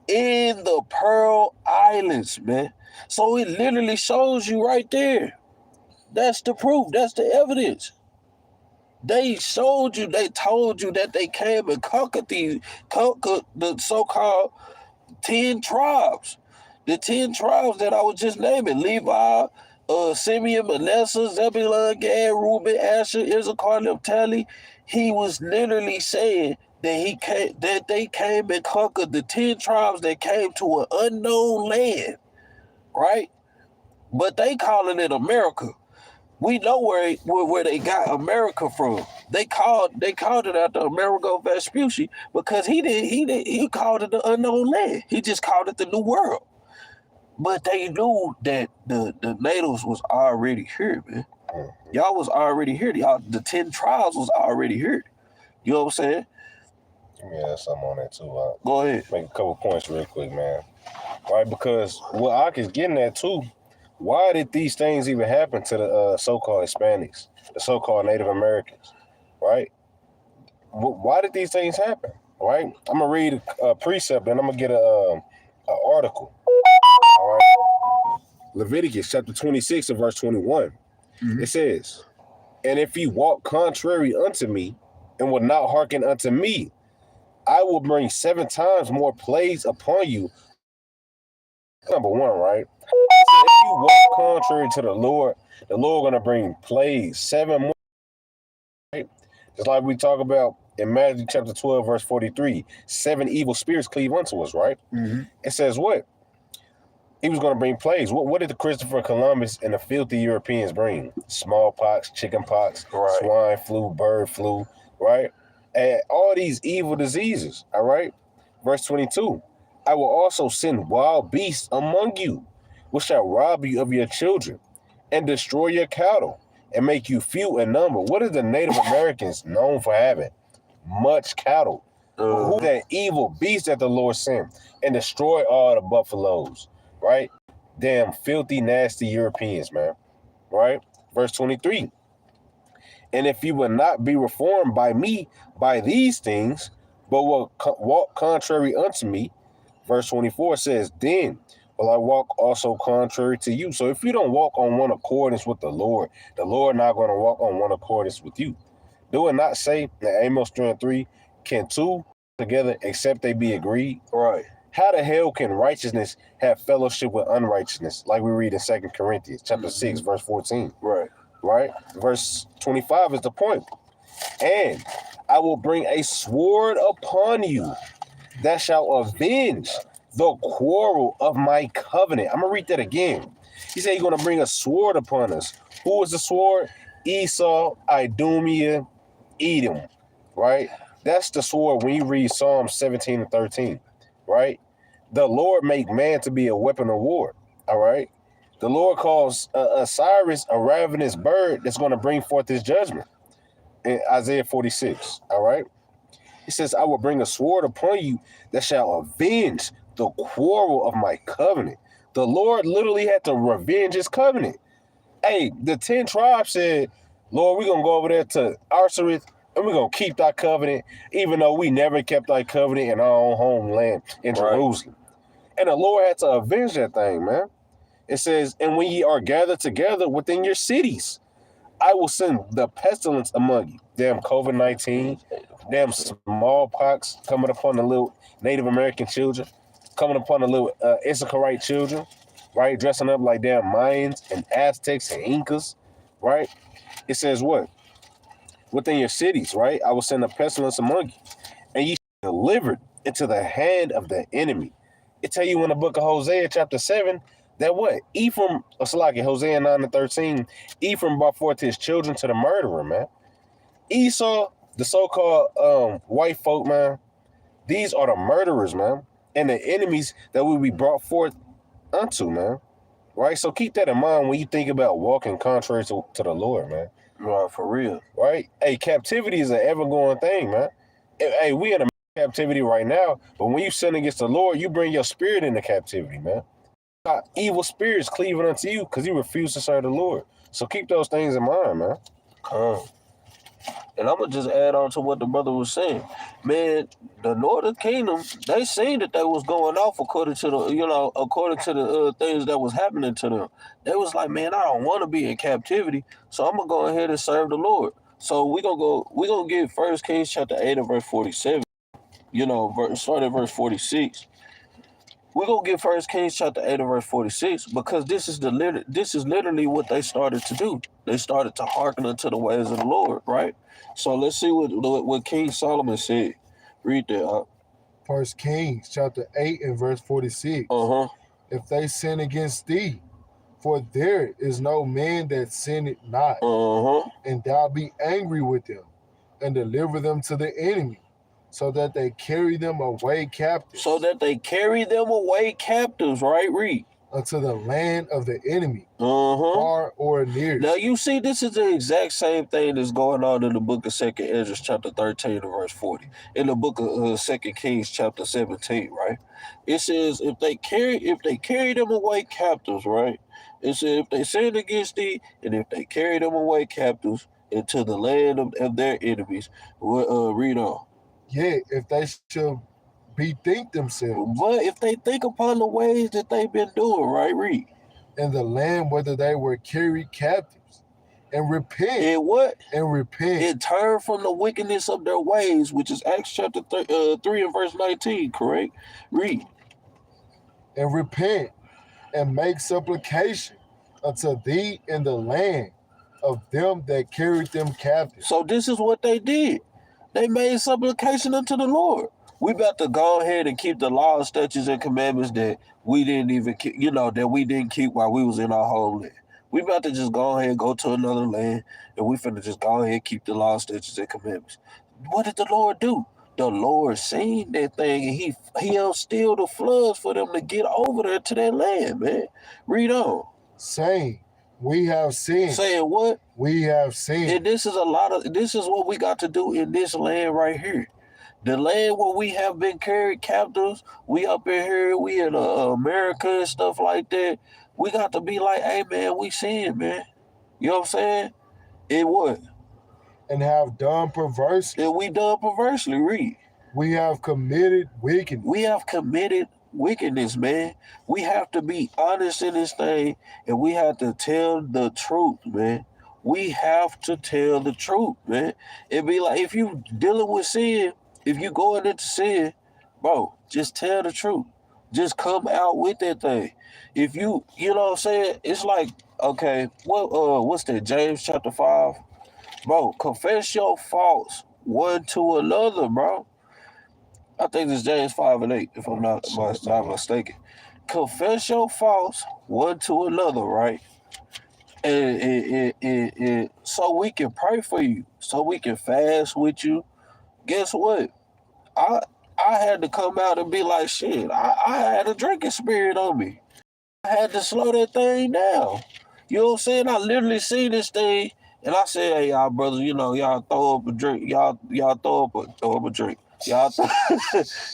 and the Pearl Islands, man. So it literally shows you right there. That's the proof. That's the evidence. They showed you, they told you that they came and conquered the so-called 10 tribes. The 10 tribes that I was just naming: Levi, Simeon, Manasseh, Zebulun, Gad, Reuben, Asher, Issachar, Naphtali. He was literally saying that they came and conquered the 10 tribes that came to an unknown land, right? But they calling it America. We know where they got America from. They called it after Amerigo Vespucci because he called it the unknown land. He just called it the New World. But they knew that the natives was already here, man. Y'all was already here. The 10 tribes was already here. You know what I'm saying? Yeah, something on that too. Go ahead. Make a couple points real quick, man. Right, because what Ak is getting at too, why did these things even happen to the so-called Hispanics, the so-called Native Americans, right? Why did these things happen, right? I'm going to read a precept, and I'm going to get an article, all right? Leviticus chapter 26 and verse 21. Mm-hmm. It says, and if you walk contrary unto me and will not hearken unto me, I will bring 7 times more plagues upon you. Number one, right? If you walk contrary to the Lord going to bring plagues, 7 more, right? Just like we talk about in Matthew chapter 12, verse 43, 7 evil spirits cleave unto us, right? Mm-hmm. It says what? He was going to bring plagues. What did the Christopher Columbus and the filthy Europeans bring? Smallpox, chickenpox, right, swine flu, bird flu, right? And all these evil diseases, all right? Verse 22, I will also send wild beasts among you, which shall rob you of your children and destroy your cattle and make you few in number. What are the Native Americans known for having? Much cattle. Who that evil beast that the Lord sent and destroy all the buffaloes, right? Damn filthy, nasty Europeans, man, right? Verse 23, and if you will not be reformed by me by these things, but will walk contrary unto me, verse 24 says, then will I walk also contrary to you. So if you don't walk on one accordance with the Lord not going to walk on one accordance with you. Do it not say in Amos 3:3, can 2 together except they be agreed? Right. How the hell can righteousness have fellowship with unrighteousness? Like we read in 2 Corinthians chapter 6, verse 14. Right. Right. Verse 25 is the point. And I will bring a sword upon you that shall avenge the quarrel of my covenant. I'm going to read that again. He said he's going to bring a sword upon us. Who is the sword? Esau, Idumea, Edom, right? That's the sword when you read Psalm 17 and 13, right? The Lord make man to be a weapon of war, all right? The Lord calls Osiris a ravenous bird that's going to bring forth his judgment. in Isaiah 46, all right? It says, I will bring a sword upon you that shall avenge the quarrel of my covenant. The Lord literally had to revenge his covenant. Hey, the 10 tribes said, Lord, we're going to go over there to Arsareth and we're going to keep thy covenant, even though we never kept thy covenant in our own homeland in Jerusalem. And the Lord had to avenge that thing, man. It says, and when ye are gathered together within your cities, I will send the pestilence among you. Damn COVID-19, damn smallpox coming upon the little Native American children, coming upon the little Issacharite children, right? Dressing up like damn Mayans and Aztecs and Incas, right? It says what? Within your cities, right? I will send a pestilence among you, and ye shall be delivered into the hand of the enemy. It tell you in the book of Hosea, chapter 7, that what? Ephraim, Hosea 9-13, Ephraim brought forth his children to the murderer, man. Esau, the so-called white folk, man, these are the murderers, man, and the enemies that will be brought forth unto, man. Right? So keep that in mind when you think about walking contrary to the Lord, man. Right, for real. Right? Hey, captivity is an ever-going thing, man. Hey, we in a captivity right now, but when you sin against the Lord, you bring your spirit into captivity, man. Evil spirits cleaving unto you because you refuse to serve the Lord. So keep those things in mind, man. And I'm going to just add on to what the brother was saying. Man, the Northern Kingdom, they seen that they was going off according to the things that was happening to them. They was like, man, I don't want to be in captivity, so I'm going to go ahead and serve the Lord. So we're going to get 1 Kings chapter 8 and verse 47. Start at verse 46. We're going to get 1 Kings chapter 8 and verse 46 because this is literally what they started to do. They started to hearken unto the ways of the Lord, right? So let's see what King Solomon said. Read that. 1 Kings chapter 8 and verse 46. If they sin against thee, for there is no man that sinneth not, and thou be angry with them, and deliver them to the enemy, so that they carry them away captives. Right? Read. Unto the land of the enemy, far or near. Now you see, this is the exact same thing that's going on in the book of 2 Ezra chapter 13 and verse 40. In the book of 2 Kings chapter 17, right? It says if they carry them away captives, right? It says if they sin against thee, and if they carry them away captives into the land of their enemies, read on. Yeah, if they shall bethink themselves. But if they think upon the ways that they've been doing, right? Read. In the land whether they were carried captives, and repent. And what? And repent. And turn from the wickedness of their ways, which is Acts chapter 3 and verse 19, correct? Read. And repent, and make supplication unto thee in the land of them that carried them captive. So this is what they did. They made supplication unto the Lord. We about to go ahead and keep the laws, statutes, and commandments that we didn't even keep, that we didn't keep while we was in our homeland. We about to just go ahead and go to another land, and we finna just go ahead and keep the laws, statutes, and commandments. What did the Lord do? The Lord seen that thing, and he unstilled the floods for them to get over there to that land, man. Read on. Saying, we have sinned. Saying what? We have sinned. And this is what we got to do in this land right here. The land where we have been carried captives, we up in here, we in America and stuff like that. We got to be like, hey, man, we sin, man. You know what I'm saying? And what? And have done perversely. And we done perversely, read. We have committed wickedness. We have committed wickedness, man. We have to be honest in this thing, and we have to tell the truth, man. We have to tell the truth, man. It be like, if you dealing with sin, if you going into sin, bro, just tell the truth. Just come out with that thing. If you know what I'm saying? It's like, okay, what's that? James chapter 5? Bro, confess your faults one to another, bro. I think it's James 5 and 8, if I'm not mistaken. Confess your faults one to another, right? And so we can pray for you, so we can fast with you. Guess what? I had to come out and be like, shit, I had a drinking spirit on me. I had to slow that thing down. You know what I'm saying? I literally seen this thing And I said, hey, y'all brothers, y'all throw up a drink. Y'all throw up a drink. Y'all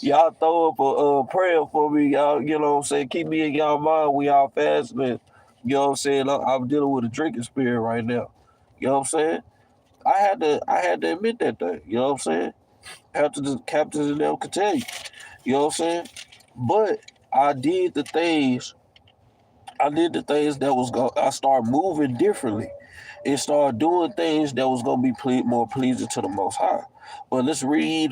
y'all throw up a prayer for me. Y'all, you know what I'm saying? Keep me in y'all mind. We all fasting. You know what I'm saying? I'm dealing with a drinking spirit right now. You know what I'm saying? I had to admit that thing. You know what I'm saying? Captains and them could tell you. You know what I'm saying? But I did the things that was going. I started moving differently and started doing things that was going to be more pleasing to the Most High. But let's read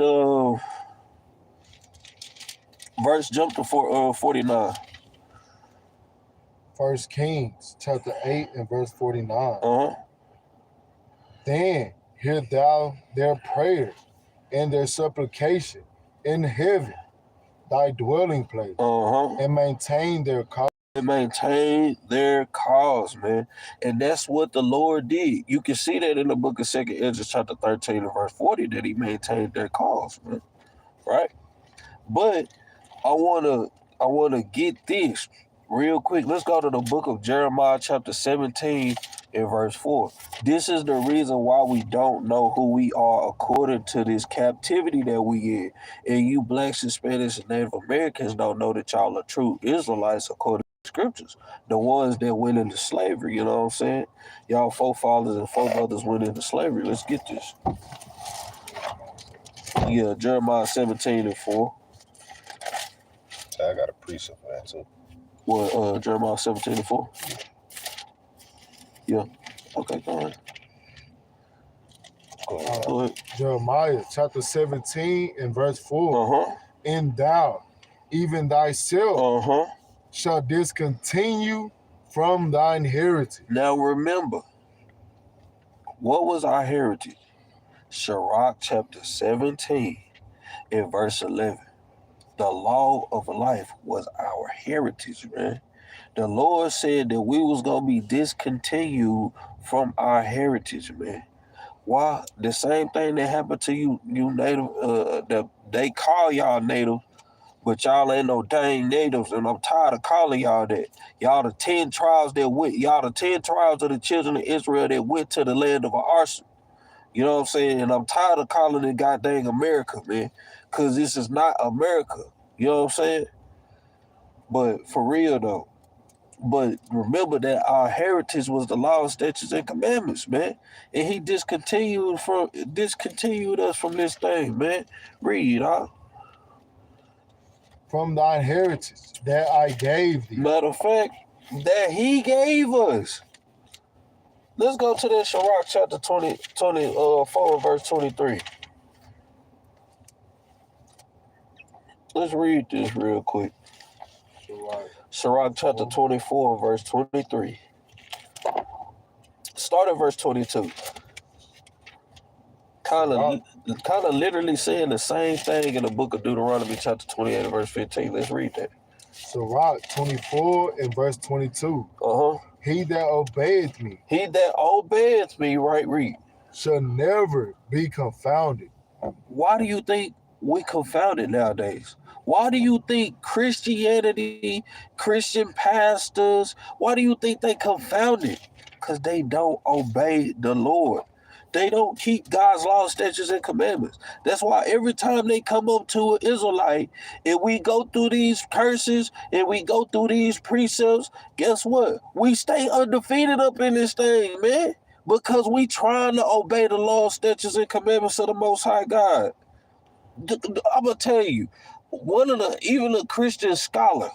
jump to 49. 1 Kings chapter 8 and verse 49. Then hear thou their prayer and their supplication in heaven, thy dwelling place, and maintain their cause. And maintain their cause, man. And that's what the Lord did. You can see that in the book of 2 Ezra chapter 13 and verse 40, that he maintained their cause, man. Right? But I wanna get this real quick. Let's go to the book of Jeremiah chapter 17 and verse 4. This is the reason why we don't know who we are according to this captivity that we in. And you blacks, Hispanics, and Native Americans don't know that y'all are true Israelites according to scriptures. The ones that went into slavery, you know what I'm saying? Y'all forefathers and foremothers went into slavery. Let's get this. Yeah, Jeremiah 17 and 4. I got a precept for that too. What, Jeremiah 17 and 4? Yeah. Okay, go ahead. Go ahead. Jeremiah chapter 17 and verse 4. And thou, even thyself, shall discontinue from thine heritage. Now remember, what was our heritage? Sirach chapter 17 and verse 11. The law of life was our heritage, man. The Lord said that we was going to be discontinued from our heritage, man. Why? The same thing that happened to you native, that they call y'all native, but y'all ain't no dang natives, and I'm tired of calling y'all that. Y'all the 10 tribes y'all the 10 tribes of the children of Israel that went to the land of arson. You know what I'm saying? And I'm tired of calling it goddamn America, man, because this is not America. You know what I'm saying? But for real, though. But remember that our heritage was the law, statutes, and commandments, man. And he discontinued us from this thing, man. Read, huh? From thine heritage that I gave thee. Matter of fact, that he gave us. Let's go to that Sirach chapter 24, verse 23. Let's read this real quick. Sirach chapter 24, verse 23. Start at verse 22. Kind of literally saying the same thing in the book of Deuteronomy chapter 28 and verse 15. Let's read that. Sirach 24 and verse 22. He that obeyeth me. He that obeyeth me, right, read. Shall never be confounded. Why do you think we confounded nowadays? Why do you think Christianity, Christian pastors, why do you think they confounded? Because they don't obey the Lord. They don't keep God's laws, statutes, and commandments. That's why every time they come up to an Israelite and we go through these curses and we go through these precepts, guess what? We stay undefeated up in this thing, man, because we trying to obey the laws, statutes, and commandments of the Most High God. I'm going to tell you, even a Christian scholar,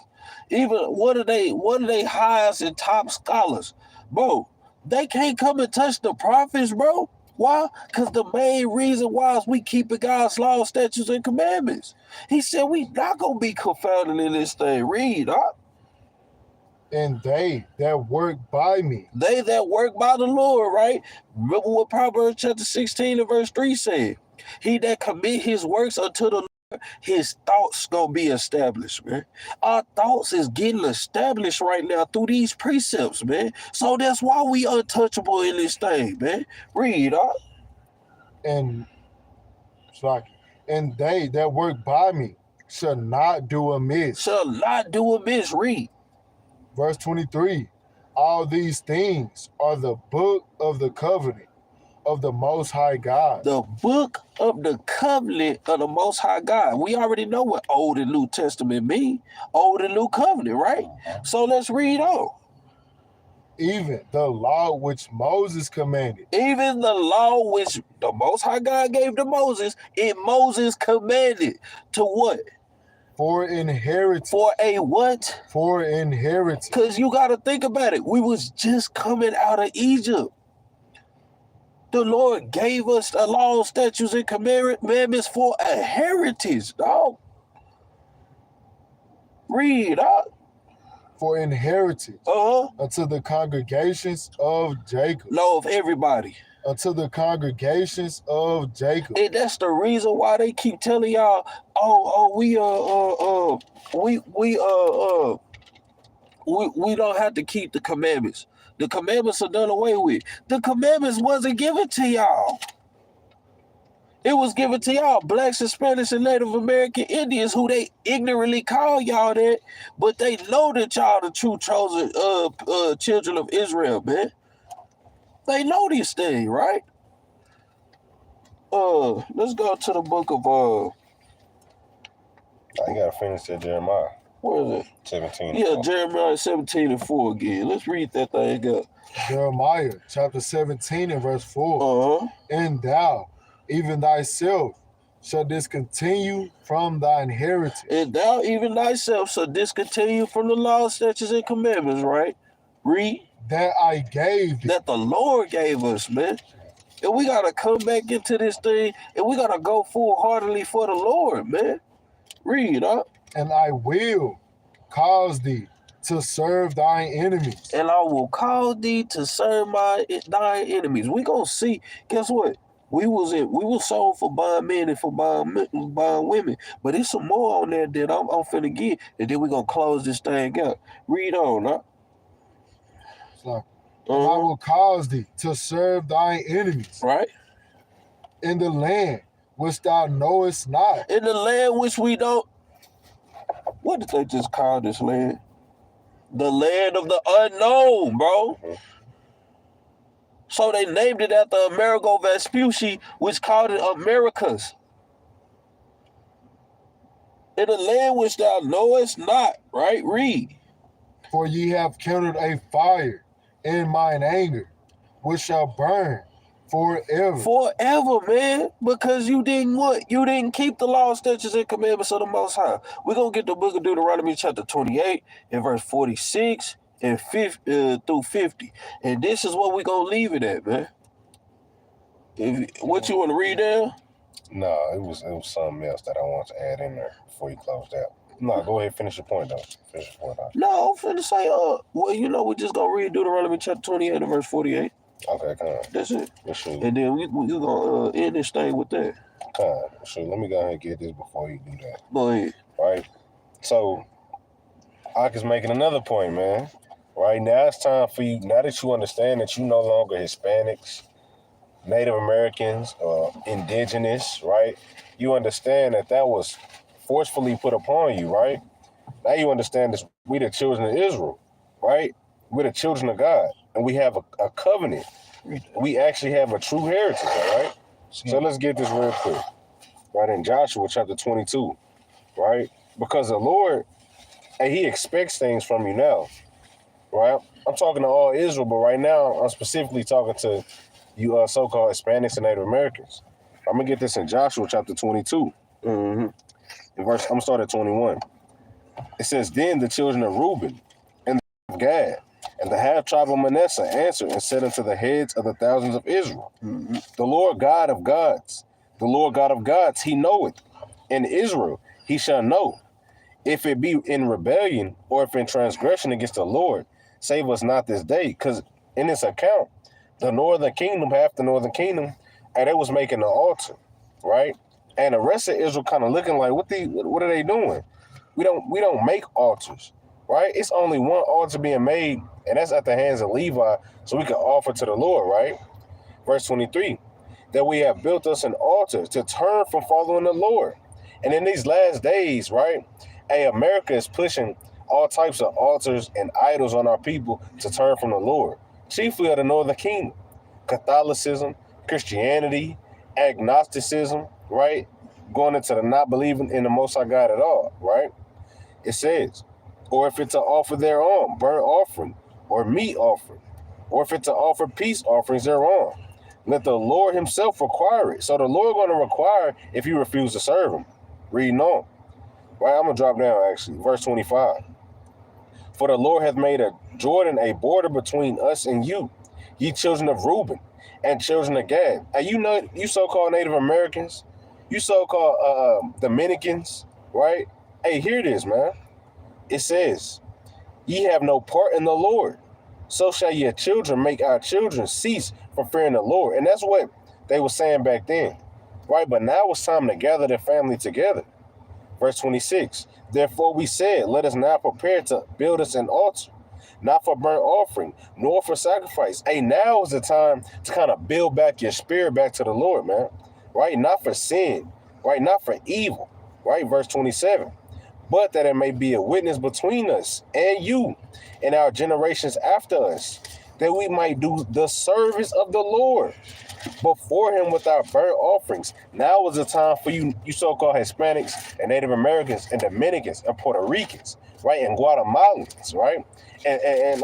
even one of they highest and top scholars, bro, they can't come and touch the prophets, bro. Why? Because the main reason why is we keeping God's laws, statutes, and commandments. He said we not going to be confounded in this thing. Read, huh? And they that work by me. They that work by the Lord, right? Remember what Proverbs chapter 16 and verse 3 said. He that commit his works unto the Lord, his thoughts gonna be established, man. Our thoughts is getting established right now through these precepts, man. So that's why we untouchable in this thing, man. Read, huh? And they that work by me shall not do amiss. Shall not do amiss. Read. Verse 23. All these things are the book of the covenant of the Most High God. The book of the covenant of the Most High God. We already know what Old and New Testament mean. Old and New Covenant, right? So let's read on. Even the law which Moses commanded. Even the law which the Most High God gave to Moses, Moses commanded to what? For inheritance. For a what? For inheritance. Because you got to think about it. We was just coming out of Egypt. The Lord gave us the law, statutes, and commandments for a heritage, dog. Read, dog. For inheritance. Unto the congregations of Jacob. Law of everybody. Unto the congregations of Jacob. And that's the reason why they keep telling y'all, we don't have to keep the commandments. The commandments are done away with. The commandments wasn't given to y'all. It was given to y'all, blacks, Hispanics, and Native American Indians, who they ignorantly call y'all that, but they know that y'all the true chosen children of Israel, man. They know this thing, right? Let's go to the book of I gotta finish that Jeremiah. Where is it? 17. Yeah, Jeremiah 17:4 again. Let's read that thing up. Jeremiah chapter 17 and verse 4. And thou, even thyself, shall discontinue from thy inheritance. And thou, even thyself, shall discontinue from the law, statutes, and commandments, right? Read. That I gave thee. That the Lord gave us, man. And we got to come back into this thing, and we got to go full-heartedly for the Lord, man. Read, huh? And I will cause thee to serve thine enemies. And I will cause thee to serve thine enemies. We gonna see. Guess what? We was sold for buying men and for buying women. But there's some more on there that I'm finna get. And then we gonna close this thing out. Read on, huh? So, and I will cause thee to serve thine enemies. Right? In the land which thou knowest not. In the land which we don't. What did they just call this land? The land of the unknown, bro. So they named it after Amerigo Vespucci, which called it Americas. In the land which thou knowest not, right? Read. For ye have kindled a fire in mine anger, which shall burn forever. Forever, man. Because you didn't what? You didn't keep the law, statutes, and commandments of the Most High. We're going to get the book of Deuteronomy chapter 28 and verse 46 and 50, through 50. And this is what we're going to leave it at, man. What you want to read there? No, it was something else that I want to add in there before you closed out. No, go ahead, finish your point, though. Finish your point, though. No, I'm finna say, we're just going to read Deuteronomy chapter 28 and verse 48. Okay, come on. That's it. Sure. And then we're going to end this thing with that. Come on. Sure, let me go ahead and get this before you do that. Go ahead. Right? So, Ak is making another point, man. Right? Now it's time for you, now that you understand that you no longer Hispanics, Native Americans, indigenous, right? You understand that was forcefully put upon you, right? Now you understand this, we the children of Israel, right? We're the children of God, and we have a covenant. We actually have a true heritage, all right? So let's get this real quick. Right, in Joshua chapter 22, right? Because the Lord, he expects things from you now, right? I'm talking to all Israel, but right now I'm specifically talking to you so-called Hispanics and Native Americans. I'm going to get this in Joshua chapter 22. I'm going to start at 21. It says, Then the children of Reuben and of Gad and the half-tribe of Manasseh answered and said unto the heads of the thousands of Israel, The Lord God of gods, he knoweth. In Israel he shall know. If it be in rebellion or if in transgression against the Lord, save us not this day. Because in this account, the northern kingdom, half the northern kingdom, and they was making an altar, right? And the rest of Israel kind of looking like, what are they doing? We don't make altars, right? It's only one altar being made, and that's at the hands of Levi, so we can offer to the Lord, right? Verse 23, that we have built us an altar to turn from following the Lord. And in these last days, right, America is pushing all types of altars and idols on our people to turn from the Lord, chiefly of the northern kingdom. Catholicism, Christianity, agnosticism, right? Going into the not believing in the Most High God at all, right? It says, or if it's to offer their own burnt offering or meat offering, or if it's to offer peace offerings thereon, let the Lord himself require it. So the Lord going to require if you refuse to serve him. Reading on. Right, I'm going to drop down actually. Verse 25. For the Lord hath made a Jordan a border between us and you, ye children of Reuben and children of Gad. And you know, you so-called Native Americans, you so-called Dominicans, right? Hey, here it is, man. It says, ye have no part in the Lord. So shall your children make our children cease from fearing the Lord. And that's what they were saying back then, right? But now it's time to gather their family together. Verse 26, therefore we said, let us now prepare to build us an altar, not for burnt offering, nor for sacrifice. Hey, now is the time to kind of build back your spirit back to the Lord, man, right? Not for sin, right? Not for evil, right? Verse 27, but that it may be a witness between us and you and our generations after us, that we might do the service of the Lord before him with our burnt offerings. Now is the time for you so-called Hispanics and Native Americans and Dominicans and Puerto Ricans, right, and Guatemalans, right, and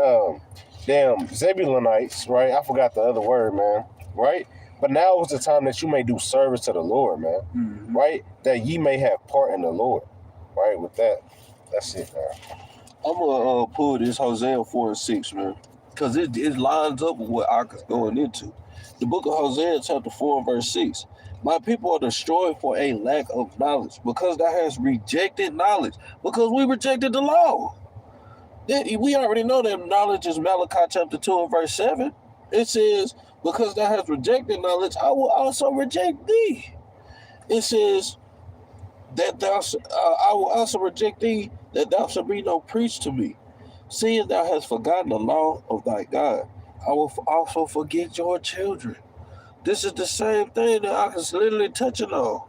damn Zebulonites, right? I forgot the other word, man, right? But now is the time that you may do service to the Lord, man, right? That ye may have part in the Lord, right? With that, that's it, man. I'm gonna pull this Hosea 4:6, man, because it lines up with what Aka's going into. The book of Hosea, chapter 4, verse 6. My people are destroyed for a lack of knowledge, because thou hast rejected knowledge, because we rejected the law. We already know that knowledge is Malachi chapter 2 and verse 7. It says, because thou hast rejected knowledge, I will also reject thee. It says that I will also reject thee, that thou shalt be no priest to me. Seeing thou hast forgotten the law of thy God, I will also forget your children. This is the same thing that I was literally touching on.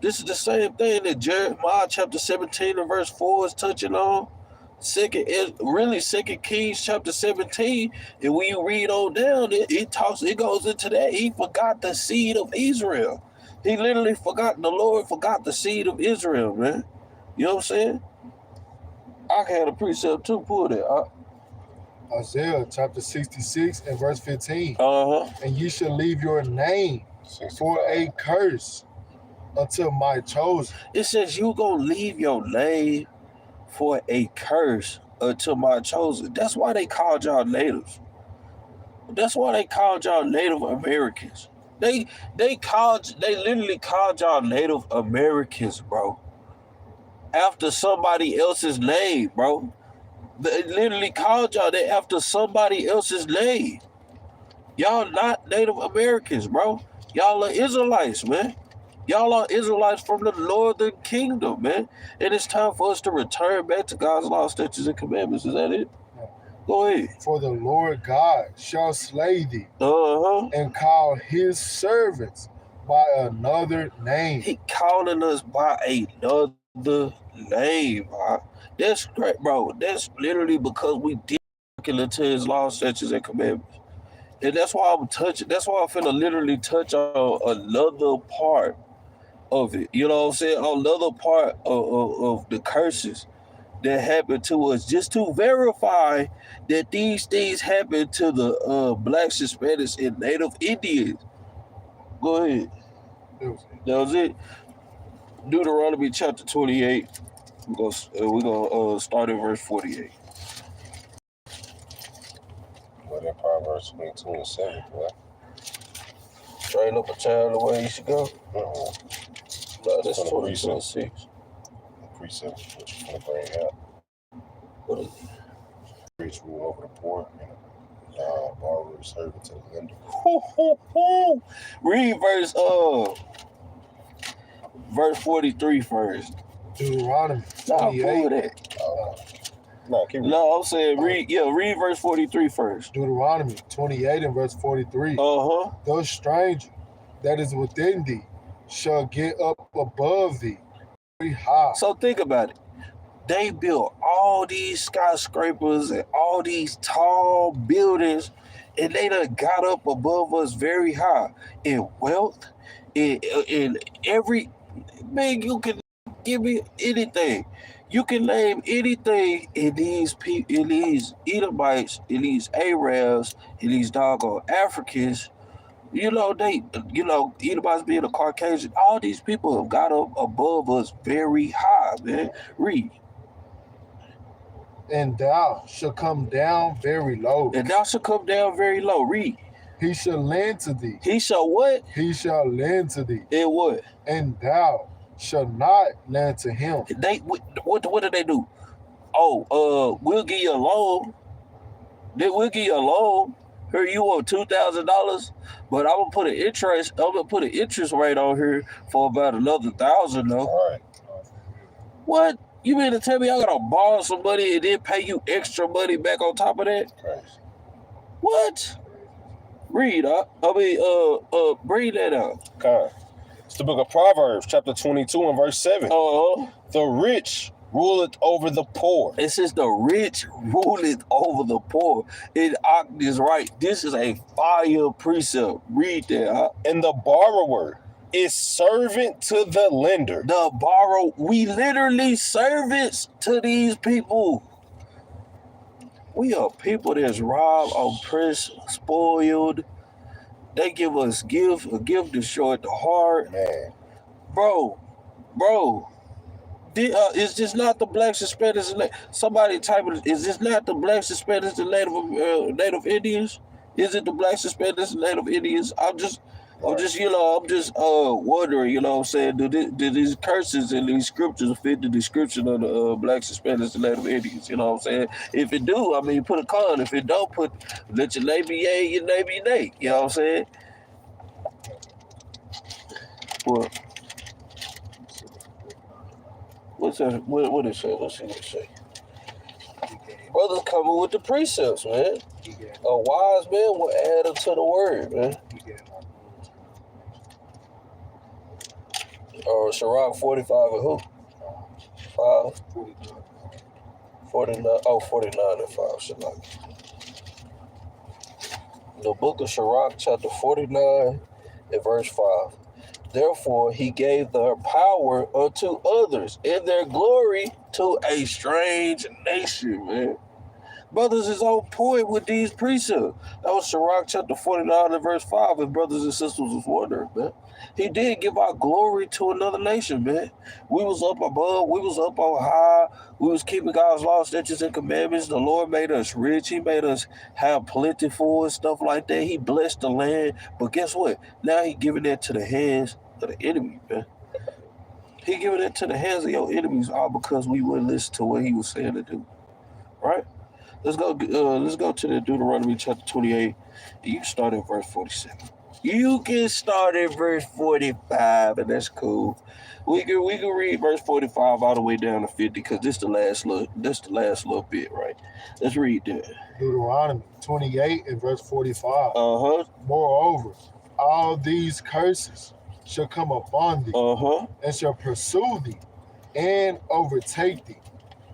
This is the same thing that Jeremiah chapter 17 and verse 4 is touching on. Second Kings chapter 17, and when you read on down, it goes into that. He forgot the seed of Israel. He literally forgot, the Lord forgot the seed of Israel, man. You know what I'm saying? I had a precept too, pull that. Isaiah chapter 66 and verse 15. Uh-huh. And ye shall leave your name for a curse unto my chosen. It says you gonna leave your name for a curse unto my chosen. That's why they called y'all natives. That's why they called y'all Native Americans. They literally called y'all Native Americans, bro, after somebody else's name, bro. They literally called y'all that after somebody else's name. Y'all not Native Americans, bro. Y'all are Israelites, man. Y'all are Israelites from the northern kingdom, man. And it's time for us to return back to God's law, statutes, and commandments. Is that it? Go ahead. For the Lord God shall slay thee and call his servants by another name. He calling us by another name, bro. That's great, bro. That's literally because we did into his law, statutes, and commandments. And that's why I'm finna literally touch on another part of it. You know what I'm saying? Another part of the curses that happened to us, just to verify that these things happened to the blacks, Hispanics, and Native Indians. Go ahead. That was it. Deuteronomy chapter 28. We're gonna start at verse 48. Well, that Proverbs 22 and 7, boy. Train up a child the way he should go. No, that's 22 and 6. The precept which you want to bring out. What is it? Preach rule over the poor and borrower servant to the lender. Read verse 43 first. Deuteronomy 28. I'm saying read verse 43 first. Deuteronomy 28 and verse 43. The stranger that is within thee shall get up above thee very high. So think about it. They built all these skyscrapers and all these tall buildings And they done got up above us very high in wealth, in every, man, you can give me anything. You can name anything in these people, in these Edomites, in these Arabs, in these doggone Africans. Edomites being a Caucasian, all these people have got up above us very high, man. Read. And thou shalt come down very low. And thou shalt come down very low. Read. He shall lend to thee. He shall what? He shall lend to thee. And what? And thou shalt not lend to him. What do they do? Oh, we'll give you a loan. Then we'll give you a loan. Here you want $2,000, but I'm gonna put an interest rate on here for about another $1,000 though. All right. What? You mean to tell me I gotta borrow some money and then pay you extra money back on top of that? Crazy. What? Read, bring that out. Okay. It's the book of Proverbs, chapter 22 and verse 7. The rich ruleth over the poor. It says the rich ruleth over the poor. It is right. This is a fire precept. Read that. And the borrower is servant to the lender. We literally servants to these people. We are people that's robbed, oppressed, spoiled. They give us gift, a gift destroyed the heart. Man. Bro. Is this not the blacks, Hispanics, and somebody type it? Is this not the blacks, Hispanics, and Native Indians? Is it the blacks, Hispanics, and Native Indians? I'm just wondering. You know what I'm saying? Do these curses and these scriptures fit the description of the blacks, Hispanics, and Native Indians? You know what I'm saying? If it do, I mean, put a con. If it don't, let your name be yay, your name be nay. You know what I'm saying? What? What's that? What it say? Let's see what it say. Brothers coming with the precepts, man. A wise man will add unto the word, man. Or Sirach 45 and who? 5? 49. Oh, 49 and 5. Sirach. The book of Sirach, chapter 49 and verse 5. Therefore, he gave their power unto others, and their glory to a strange nation, man. Brothers is on point with these precepts. That was Sirach chapter 49 and verse 5, and brothers and sisters was wondering, man. He did give our glory to another nation, man. We was up above, we was up on high, we was keeping God's laws, statutes, and commandments. The Lord made us rich. He made us have plentiful and stuff like that. He blessed the land. But guess what? Now he giving that to the hands of the enemy, man. He giving it to the hands of your enemies all because we wouldn't listen to what he was saying to do. Right? Let's go to the Deuteronomy chapter 28. You can start at verse 47. You can start at verse 45, and that's cool. We can read verse 45 all the way down to 50 because this the last little bit, right? Let's read that. Deuteronomy 28 and verse 45. Uh-huh. Moreover, all these curses shall come upon thee, and shall pursue thee, and overtake thee,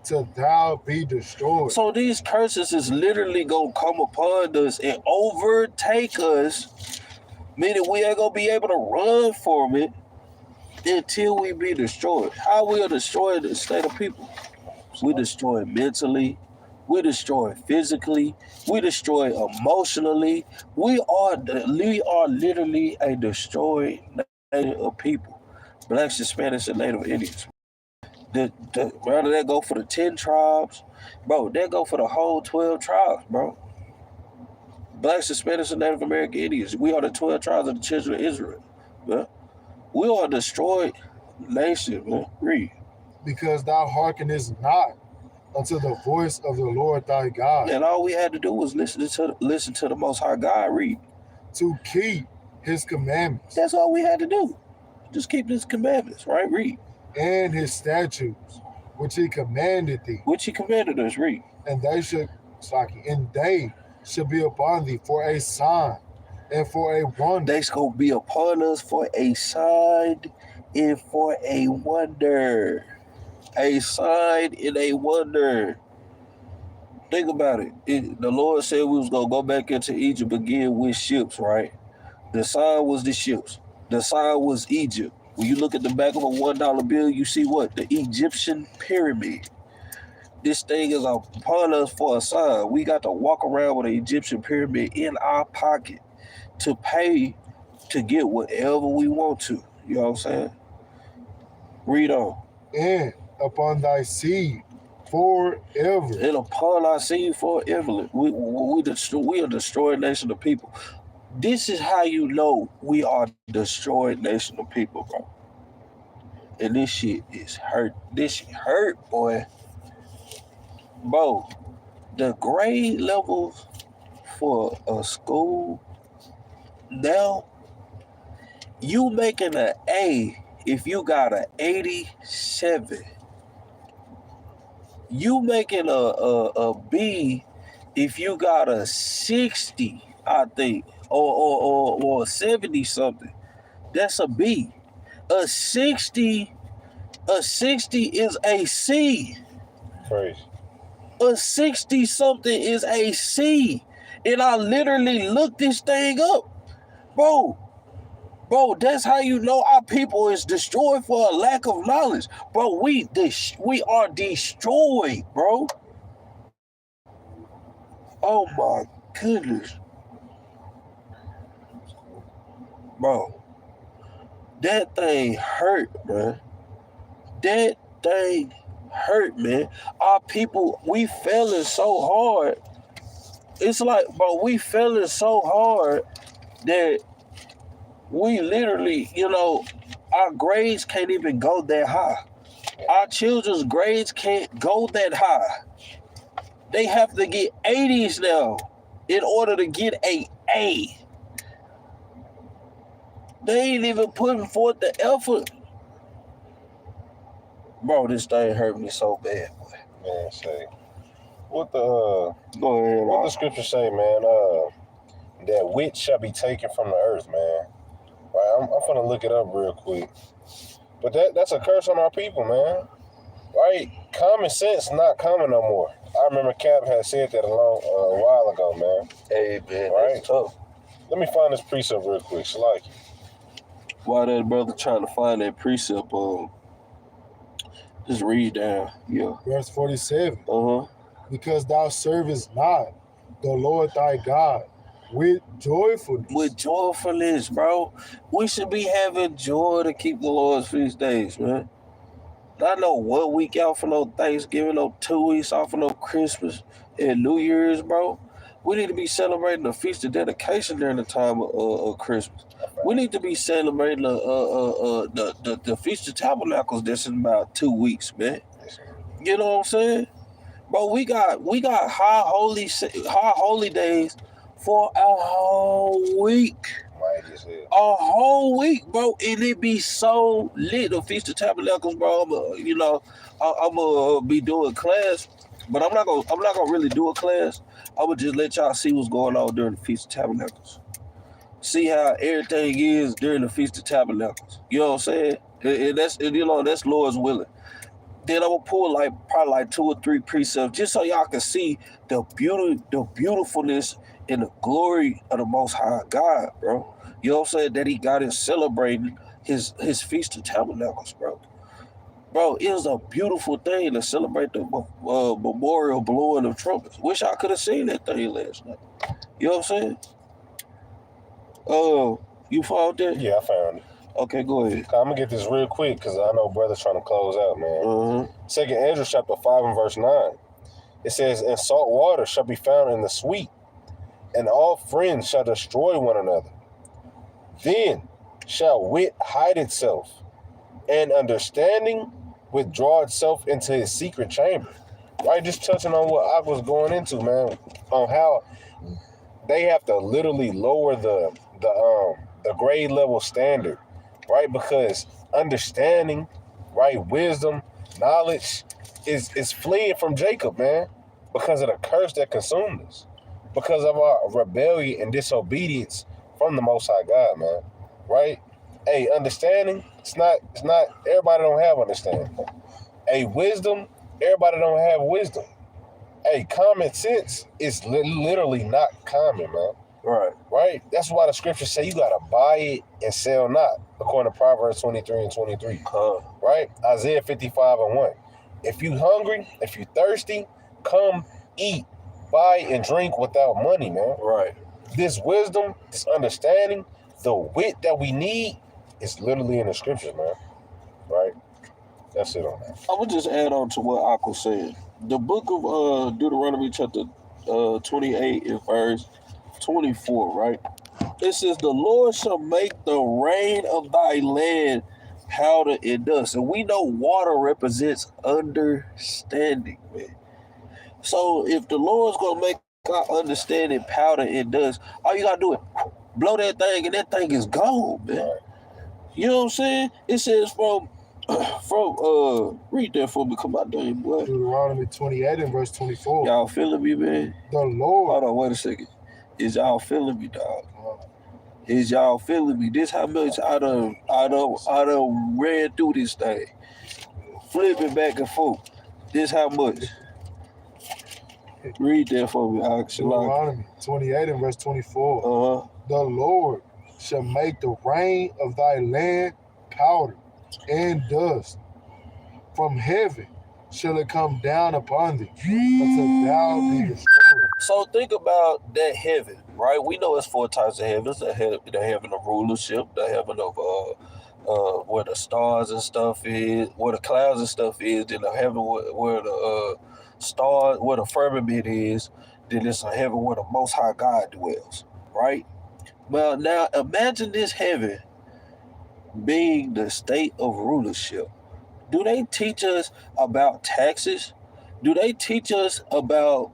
till thou be destroyed. So these curses is literally gonna come upon us and overtake us, meaning we ain't gonna be able to run from it until we be destroyed. How we are destroying the state of people? We destroy mentally, we destroy physically, we destroy emotionally. We are literally a destroyed nation of people. Blacks, Hispanics, and Native Indians. Rather that go for the 10 tribes, bro, that go for the whole 12 tribes, bro. Blacks, Hispanics, and Native American Indians. We are the 12 tribes of the children of Israel, man. We are a destroyed nation, man. Read. Because thou hearkenest not unto the voice of the Lord thy God. And all we had to do was listen to the Most High God. Read. To keep his commandments. That's all we had to do. Just keep his commandments, right? Read. And his statutes, which he commanded thee. Which he commanded us. Read. And they shall be upon thee for a sign and for a wonder. They's gonna be upon us for a sign and for a wonder. A sign and a wonder. Think about it. The Lord said we was gonna go back into Egypt again with ships, right? The sign was the ships. The sign was Egypt. When you look at the back of a $1 bill, you see what? The Egyptian pyramid. This thing is upon us for a sign. We got to walk around with an Egyptian pyramid in our pocket to pay to get whatever we want to. You know what I'm saying? Read on. And upon thy seed forever. And upon our seed forever. We are destroyed nation of people. This is how you know we are destroyed nation of people, bro. And this shit is hurt. This shit hurt, boy. Bro, the grade levels for a school now, you making an A if you got an 87. You making a B if you got a 60, I think, or 70 something. That's a B. A 60 is a C. Crazy. A 60 something is a C. And I literally looked this thing up. Bro, that's how you know our people is destroyed for a lack of knowledge. Bro, we are destroyed, bro. Oh my goodness. Bro, that thing hurt, man. That thing hurt, man. Our people, we failing so hard. It's like, bro, we failing so hard that we literally, our grades can't even go that high. Our children's grades can't go that high. They have to get 80s now in order to get an A. They ain't even putting forth the effort. Bro, this thing hurt me so bad, boy. Man, say, what the Go ahead, what the scripture say, man? That witch shall be taken from the earth, man. Right, I'm gonna look it up real quick. But that's a curse on our people, man. Right? Common sense not common no more. I remember Capt had said that a while ago, man. Hey, man, Right? that's tough. Let me find this precept real quick. Like, While that brother trying to find that precept, just read down. Yeah. Verse 47. Uh-huh. Because thou servest not the Lord thy God with joyfulness. With joyfulness, bro. We should be having joy to keep the Lord's feast days, man. Not no 1 week out for no Thanksgiving, no 2 weeks off for no Christmas and New Year's, bro. We need to be celebrating the Feast of Dedication during the time of Christmas. We need to be celebrating the Feast of Tabernacles that's in about 2 weeks, man. You know what I'm saying? Bro, we got high holy days for a whole week. A whole week, bro, and it be so lit. The Feast of Tabernacles, bro. I'm gonna be doing class, but I'm not gonna really do a class. I would just let y'all see what's going on during the Feast of Tabernacles. See how everything is during the Feast of Tabernacles. You know what I'm saying? And that's Lord's willing. Then I'm gonna pull probably 2 or 3 precepts just so y'all can see the beautifulness and the glory of the Most High God, bro. You know what I'm saying? That he got us celebrating his Feast of Tabernacles, bro. Bro, it was a beautiful thing to celebrate the memorial blowing of trumpets. Wish I could have seen that thing last night. You know what I'm saying? You found that? Yeah, I found it. Okay, go ahead. I'm gonna get this real quick because I know brother's trying to close out, man. Uh-huh. 2 Ezra chapter 5 and verse 9. It says, and salt water shall be found in the sweet, and all friends shall destroy one another. Then shall wit hide itself, and understanding withdraw itself into his secret chamber. Right, just touching on what I was going into, man, on how they have to literally lower the grade level standard, right? Because understanding, right, wisdom, knowledge is fleeing from Jacob, man, because of the curse that consumed us, because of our rebellion and disobedience from the Most High God, man, right? Hey, understanding, it's not everybody don't have understanding. Hey, wisdom, everybody don't have wisdom, Hey, common sense is literally not common, man. Right. Right? That's why the scriptures say you gotta buy it and sell not, according to Proverbs 23 and 23. Right? Isaiah 55:1. If you hungry, if you thirsty, come eat, buy and drink without money, man. Right. This wisdom, this understanding, the wit that we need is literally in the scriptures, man. Right? That's it on that. I'm gonna just add on to what Aqua said. The book of Deuteronomy chapter 28 and verse 24, right? It says, the Lord shall make the rain of thy land powder and dust. And we know water represents understanding, man. So if the Lord's gonna make our understanding powder and dust, all you gotta do is blow that thing and that thing is gone, man. Right. You know what I'm saying? It says from read that for me, come on, damn boy. Deuteronomy 28 and verse 24. Y'all feeling me, man? The Lord. Hold on, wait a second. Is y'all feeling me, dog? Is y'all feeling me? This how much I done ran through this thing. Flipping back and forth. This how much. Read that for me, actually. Deuteronomy 28 and verse 24. The Lord shall make the rain of thy land powder and dust. From heaven shall it come down upon thee, until thou be destroyed. So think about that heaven, right? We know it's 4 types of heavens. The heaven of rulership, the heaven of where the stars and stuff is, where the clouds and stuff is, then the heaven where the stars, where the firmament is, then it's a heaven where the Most High God dwells, right? Well, now imagine this heaven being the state of rulership. Do they teach us about taxes? Do they teach us about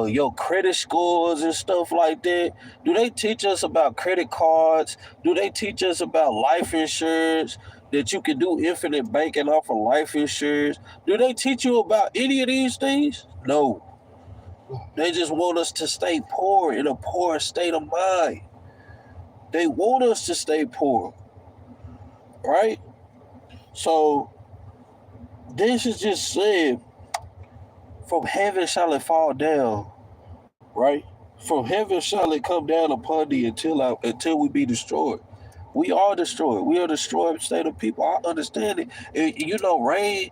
your credit scores and stuff like that? Do they teach us about credit cards? Do they teach us about life insurance, that you can do infinite banking off of life insurance? Do they teach you about any of these things? No. They just want us to stay poor, in a poor state of mind. They want us to stay poor, right? So this is just said, from heaven shall it fall down, right? From heaven shall it come down upon thee until we be destroyed. We are destroyed. We are a destroyed state of people. I understand it. You know, rain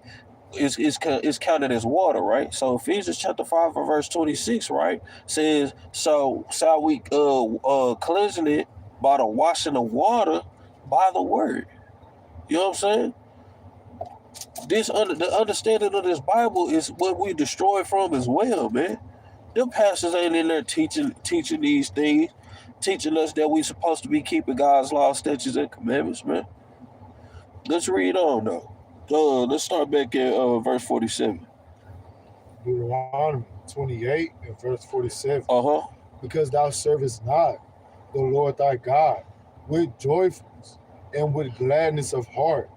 is counted as water, right? So Ephesians chapter 5 verse 26, right, says, so shall we cleansing it by the washing of water by the word. You know what I'm saying? The understanding of this Bible is what we destroy from as well, man. Them pastors ain't in there teaching these things, teaching us that we supposed to be keeping God's laws, statutes, and commandments, man. Let's read on, though. Let's start back at verse 47. Deuteronomy 28 and verse 47. Uh-huh. Because thou servest not the Lord thy God with joyfulness and with gladness of heart,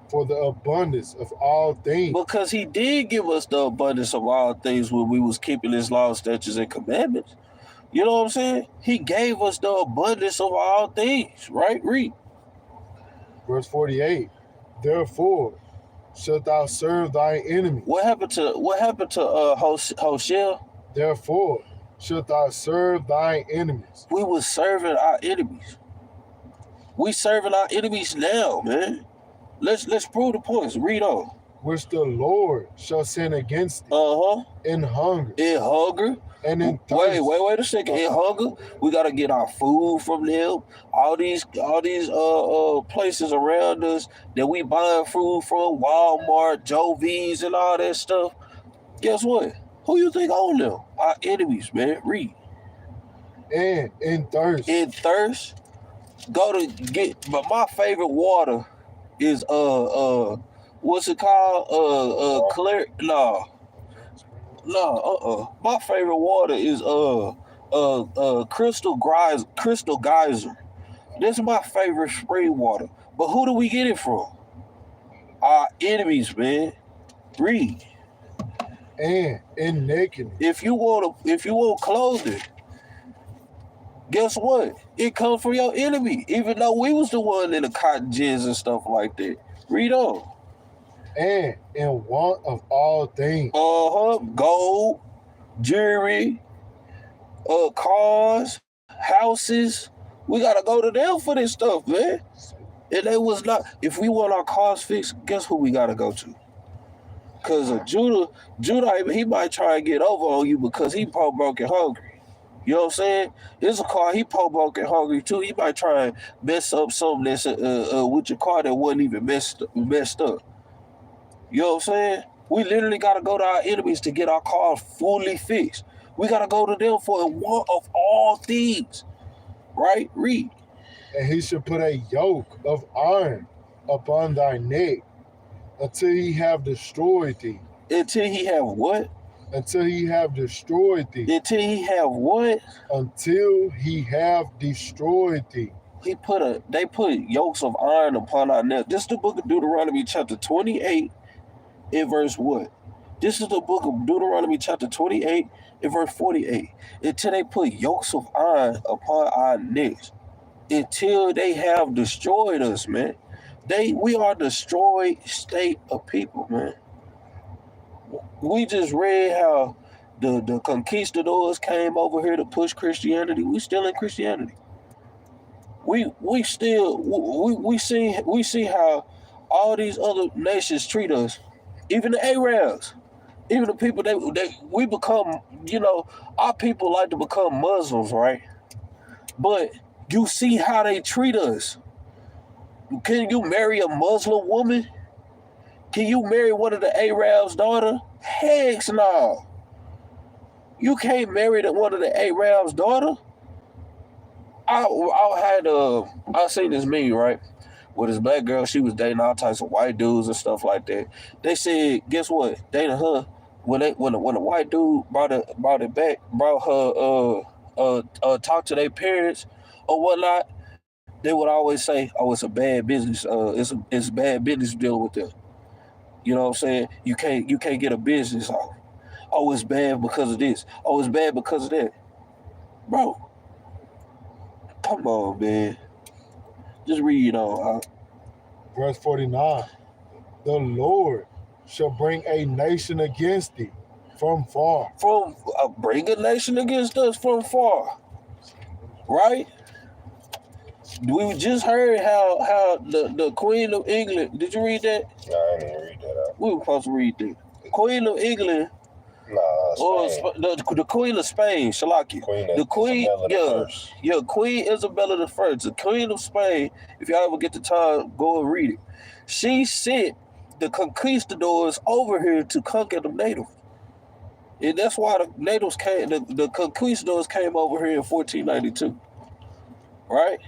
for the abundance of all things. Because he did give us the abundance of all things when we was keeping his laws, statutes, and commandments. You know what I'm saying? He gave us the abundance of all things, right? Read. Verse 48. Therefore shalt thou serve thy enemy. What happened to Hosea? Therefore shalt thou serve thy enemies. We was serving our enemies. We serving our enemies now, man. Let's prove the points. Read on. Which the Lord shall send against thee. In hunger. In hunger. And in thirst. Wait a second. In hunger, we gotta get our food from them. All these places around us that we buying food from, Walmart, Joe V's, and all that stuff. Guess what? Who you think own them? Our enemies, man. Read. And in thirst. In thirst. Go to get. But my favorite water is what's it called? Clear. No. My favorite water is Crystal Geyser. This is my favorite spring water. But who do we get it from? Our enemies, man. Read. And in nakedness. If you want clothing, guess what? It comes from your enemy, even though we was the one in the cotton gins and stuff like that. Read on. and in want of all things. Gold, jewelry, cars, houses. We gotta go to them for this stuff, man. And they was not. If we want our cars fixed, guess who we gotta go to? Cause Judah, he might try and get over on you because he poor, broke, and hungry. You know what I'm saying? Here's a car, he poor, broke, and hungry too. He might try and mess up something that's with your car that wasn't even messed up. You know what I'm saying? We literally gotta go to our enemies to get our car fully fixed. We gotta go to them for one of all things. Right? Read. And he should put a yoke of iron upon thy neck until he have destroyed thee. Until he have what? Until he have destroyed thee. Until he have what? Until he have destroyed thee. They put yokes of iron upon our neck. This is the book of Deuteronomy chapter 28 in verse what? This is the book of Deuteronomy chapter 28 in verse 48. Until they put yokes of iron upon our necks. Until they have destroyed us, man. We are destroyed state of people, man. We just read how the conquistadors came over here to push Christianity. We still in Christianity. We see how all these other nations treat us, even the Arabs, even the people we become. You know, our people like to become Muslims, right? But you see how they treat us. Can you marry a Muslim woman? Can you marry one of the Arabs' daughter? Heck no. You can't marry one of the Arabs' daughter. I seen this meme, right? With this black girl, she was dating all types of white dudes and stuff like that. They said, guess what? Dating her when the white dude brought her talk to their parents or whatnot. They would always say, "Oh, it's a bad business. It's bad business dealing with them." You know what I'm saying? You can't get a business off. Oh, it's bad because of this. Oh, it's bad because of that. Bro, come on, man. Just read on. Verse 49. The Lord shall bring a nation against thee from far. Bring a nation against us from far. Right? We just heard how the Queen of England. Did you read that? No, I didn't read that. We were supposed to read that. Queen of England. The Queen of Spain, Shalaki. Queen Isabella I, the Queen of Spain. If y'all ever get the time, go and read it. She sent the conquistadors over here to conquer the natives, and that's why the natives came. The conquistadors came over here in 1492, right?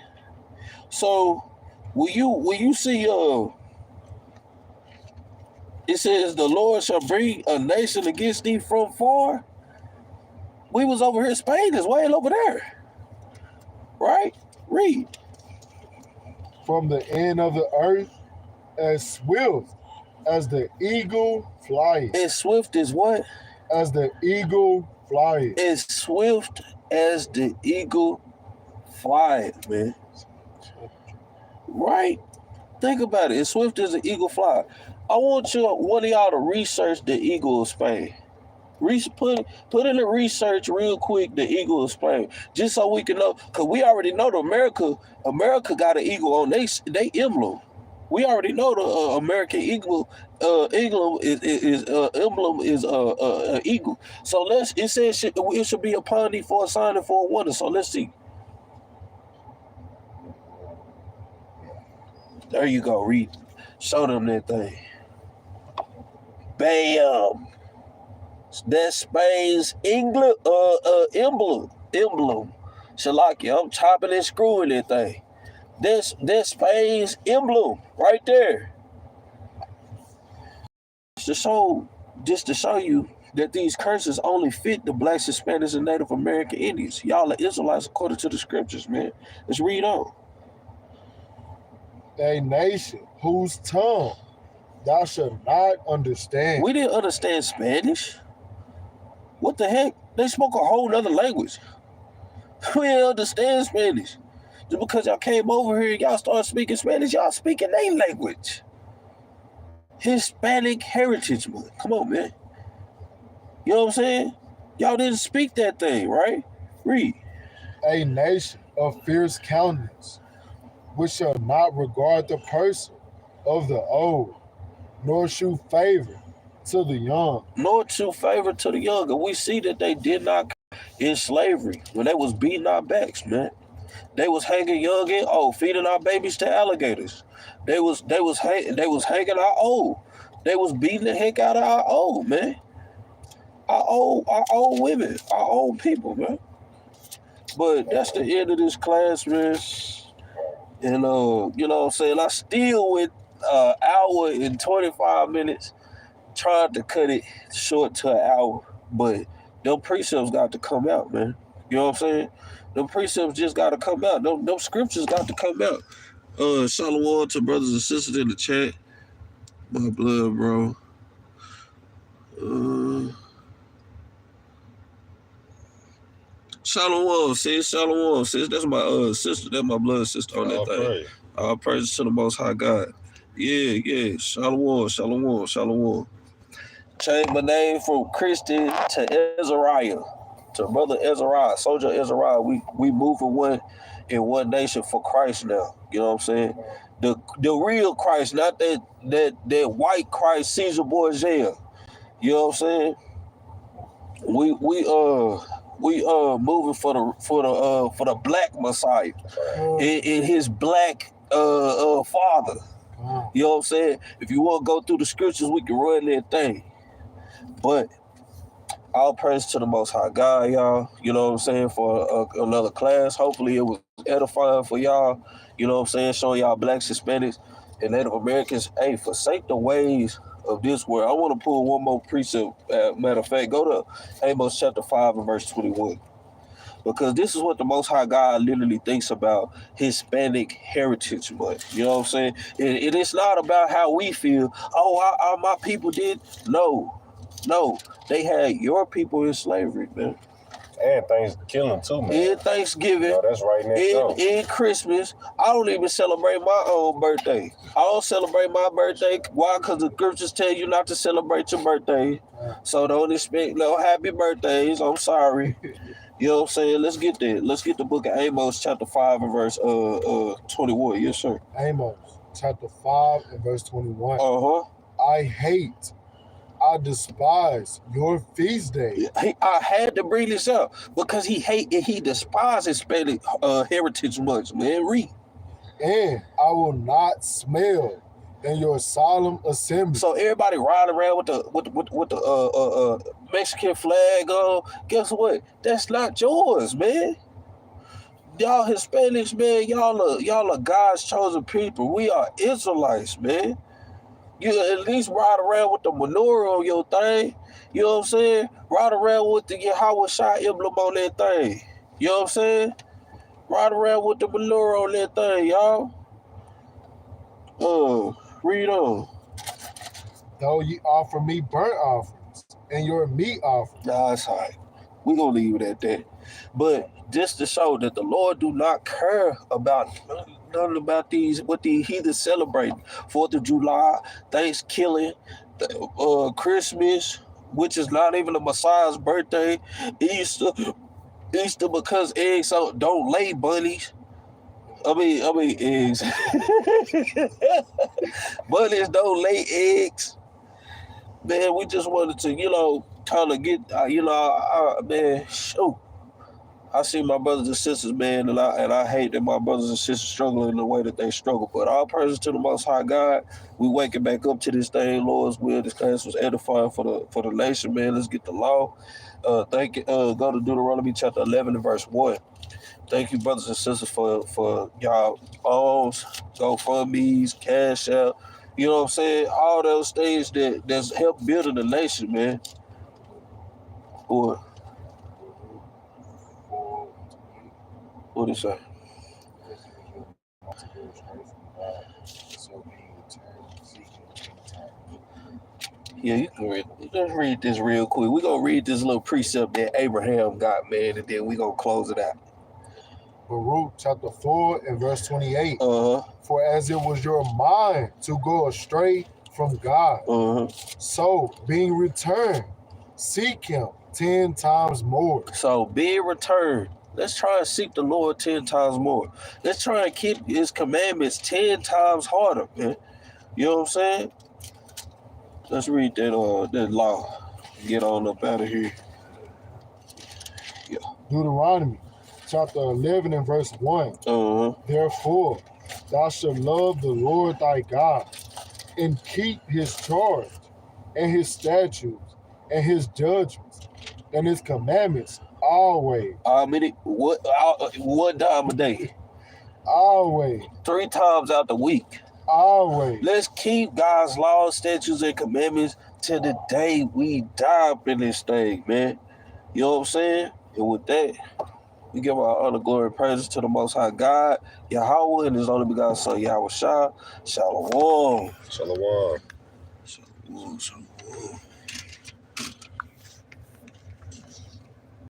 So when you see it says the Lord shall bring a nation against thee from far. We was over here, Spain is way over there. Right? Read. From the end of the earth, as swift as the eagle flieth. As swift as what? As the eagle flieth. As swift as the eagle flieth, man. Right? Think about it. As swift as the eagle flieth. I want one of y'all to research the eagle of Spain. Put in the research real quick the eagle of Spain, just so we can know, because we already know that America got an eagle on they emblem. We already know the American eagle emblem is an eagle. So it says it should be upon thee for a sign and for a wonder. So let's see. There you go. Read. Show them that thing. Bam. That's Spain's emblem. Shalaki, I'm chopping and screwing that thing. That's Spain's emblem right there. Just to show you that these curses only fit the blacks, Hispanics, and Native American Indians. Y'all are Israelites according to the scriptures, man. Let's read on. A nation whose tongue thou shalt not understand. We didn't understand Spanish. What the heck? They spoke a whole nother language. We didn't understand Spanish. Just because y'all came over here and y'all started speaking Spanish, y'all speaking their language. Hispanic Heritage Month. Come on, man. You know what I'm saying? Y'all didn't speak that thing, right? Read. A nation of fierce countenance, which shall not regard the person of the old, nor shew favor to the young. Nor show favor to the young. And we see that they did not in slavery when they was beating our backs, man. They was hanging young and old, feeding our babies to alligators. They was hanging our old. They was beating the heck out of our old, man. Our old women, our old people, man. But that's the end of this class, man. And you know what I'm saying? I still went hour and 25 minutes trying to cut it short to an hour, but them precepts got to come out, man. You know what I'm saying? Them precepts just got to come out. Them scriptures got to come out. Shalom to brothers and sisters in the chat. My blood, bro. Shalom, sis. Shalom, sis. That's my sister. That's my blood sister on that thing. All praise to the Most High God. Yeah. Shalom. Change my name from Christian to Ezariah, to Brother Ezariah, Soldier Ezariah. We moving in one nation for Christ now. You know what I'm saying? The real Christ, not that white Christ, Caesar Borgia. You know what I'm saying? We moving for the black Messiah in his black father. You know what I'm saying? If you want to go through the scriptures, we can run that thing. But all praise to the Most High God, y'all. You know what I'm saying? For another class. Hopefully it was edifying for y'all. You know what I'm saying? Showing y'all blacks, Hispanics, and Native Americans. Hey, forsake the ways of this world. I want to pull one more precept. Matter of fact, go to Amos chapter 5 and verse 21. Because this is what the Most High God literally thinks about Hispanic Heritage Month. You know what I'm saying? And it's not about how we feel. Oh, my people did. No, they had your people in slavery, man. And Thanksgiving too, man. In Thanksgiving. Oh, that's right next door. In Christmas. I don't even celebrate my own birthday. I don't celebrate my birthday. Why? Because the scriptures tell you not to celebrate your birthday. So don't expect no happy birthdays. I'm sorry. You know what I'm saying? Let's get there. Let's get the book of Amos chapter 5 and verse 21. Yes, sir. Amos chapter 5 and verse 21. I despise your feast day. I had to bring this up because he despises Hispanic Heritage Month, man. Read. And I will not smell in your solemn assembly. So everybody riding around with the Mexican flag on. Guess what? That's not yours, man. Y'all Hispanics, man. Y'all are God's chosen people. We are Israelites, man. You at least ride around with the menorah on your thing. You know what I'm saying? Ride around with the Yahweh Shai emblem on that thing. You know what I'm saying? Ride around with the menorah on that thing, y'all. Read on. Though ye offer me burnt offerings and your meat offerings. Nah, it's all right. We're going to leave it at that. But just to show that the Lord do not care about nothing about what the heathens celebrate. 4th of July, Thanksgiving, Christmas, which is not even the Messiah's birthday, Easter because eggs don't lay bunnies. I mean eggs. Bunnies don't lay eggs. Man, we just wanted to, kind of get, man, shoot. I see my brothers and sisters, man, and I hate that my brothers and sisters struggle in the way that they struggle. But all praises to the Most High God. We waking back up to this thing, Lord's will. This class was edifying for the nation, man. Let's get the law. Thank you. Go to Deuteronomy chapter 11 and verse 1. Thank you, brothers and sisters, for y'all alms, GoFundMe's, Cash App. You know what I'm saying? All those things that's help building the nation, man. What is that? Yeah, you can read. Let's read this real quick. We're going to read this little precept that Abraham got, man, and then we're going to close it out. Baruch chapter 4 and verse 28. For as it was your mind to go astray from God. Uh-huh. So, being returned, seek him 10 times more. So being returned, let's try and seek the Lord 10 times more. Let's try and keep his commandments 10 times harder, man. You know what I'm saying? Let's read that law. Get on up out of here. Deuteronomy chapter 11 and verse 1. Uh-huh. Therefore, thou shalt love the Lord thy God, and keep his charge, and his statutes, and his judgments, and his commandments always. One time a day. Always. 3 times out the week. Always. Let's keep God's laws, statutes, and commandments till the day we die up in this thing, man. You know what I'm saying? And with that, we give our honor, glory, and praises to the Most High God, Yahweh, and His only begotten Son, Yahweh Shah. Shalom. Shalom. Shalom.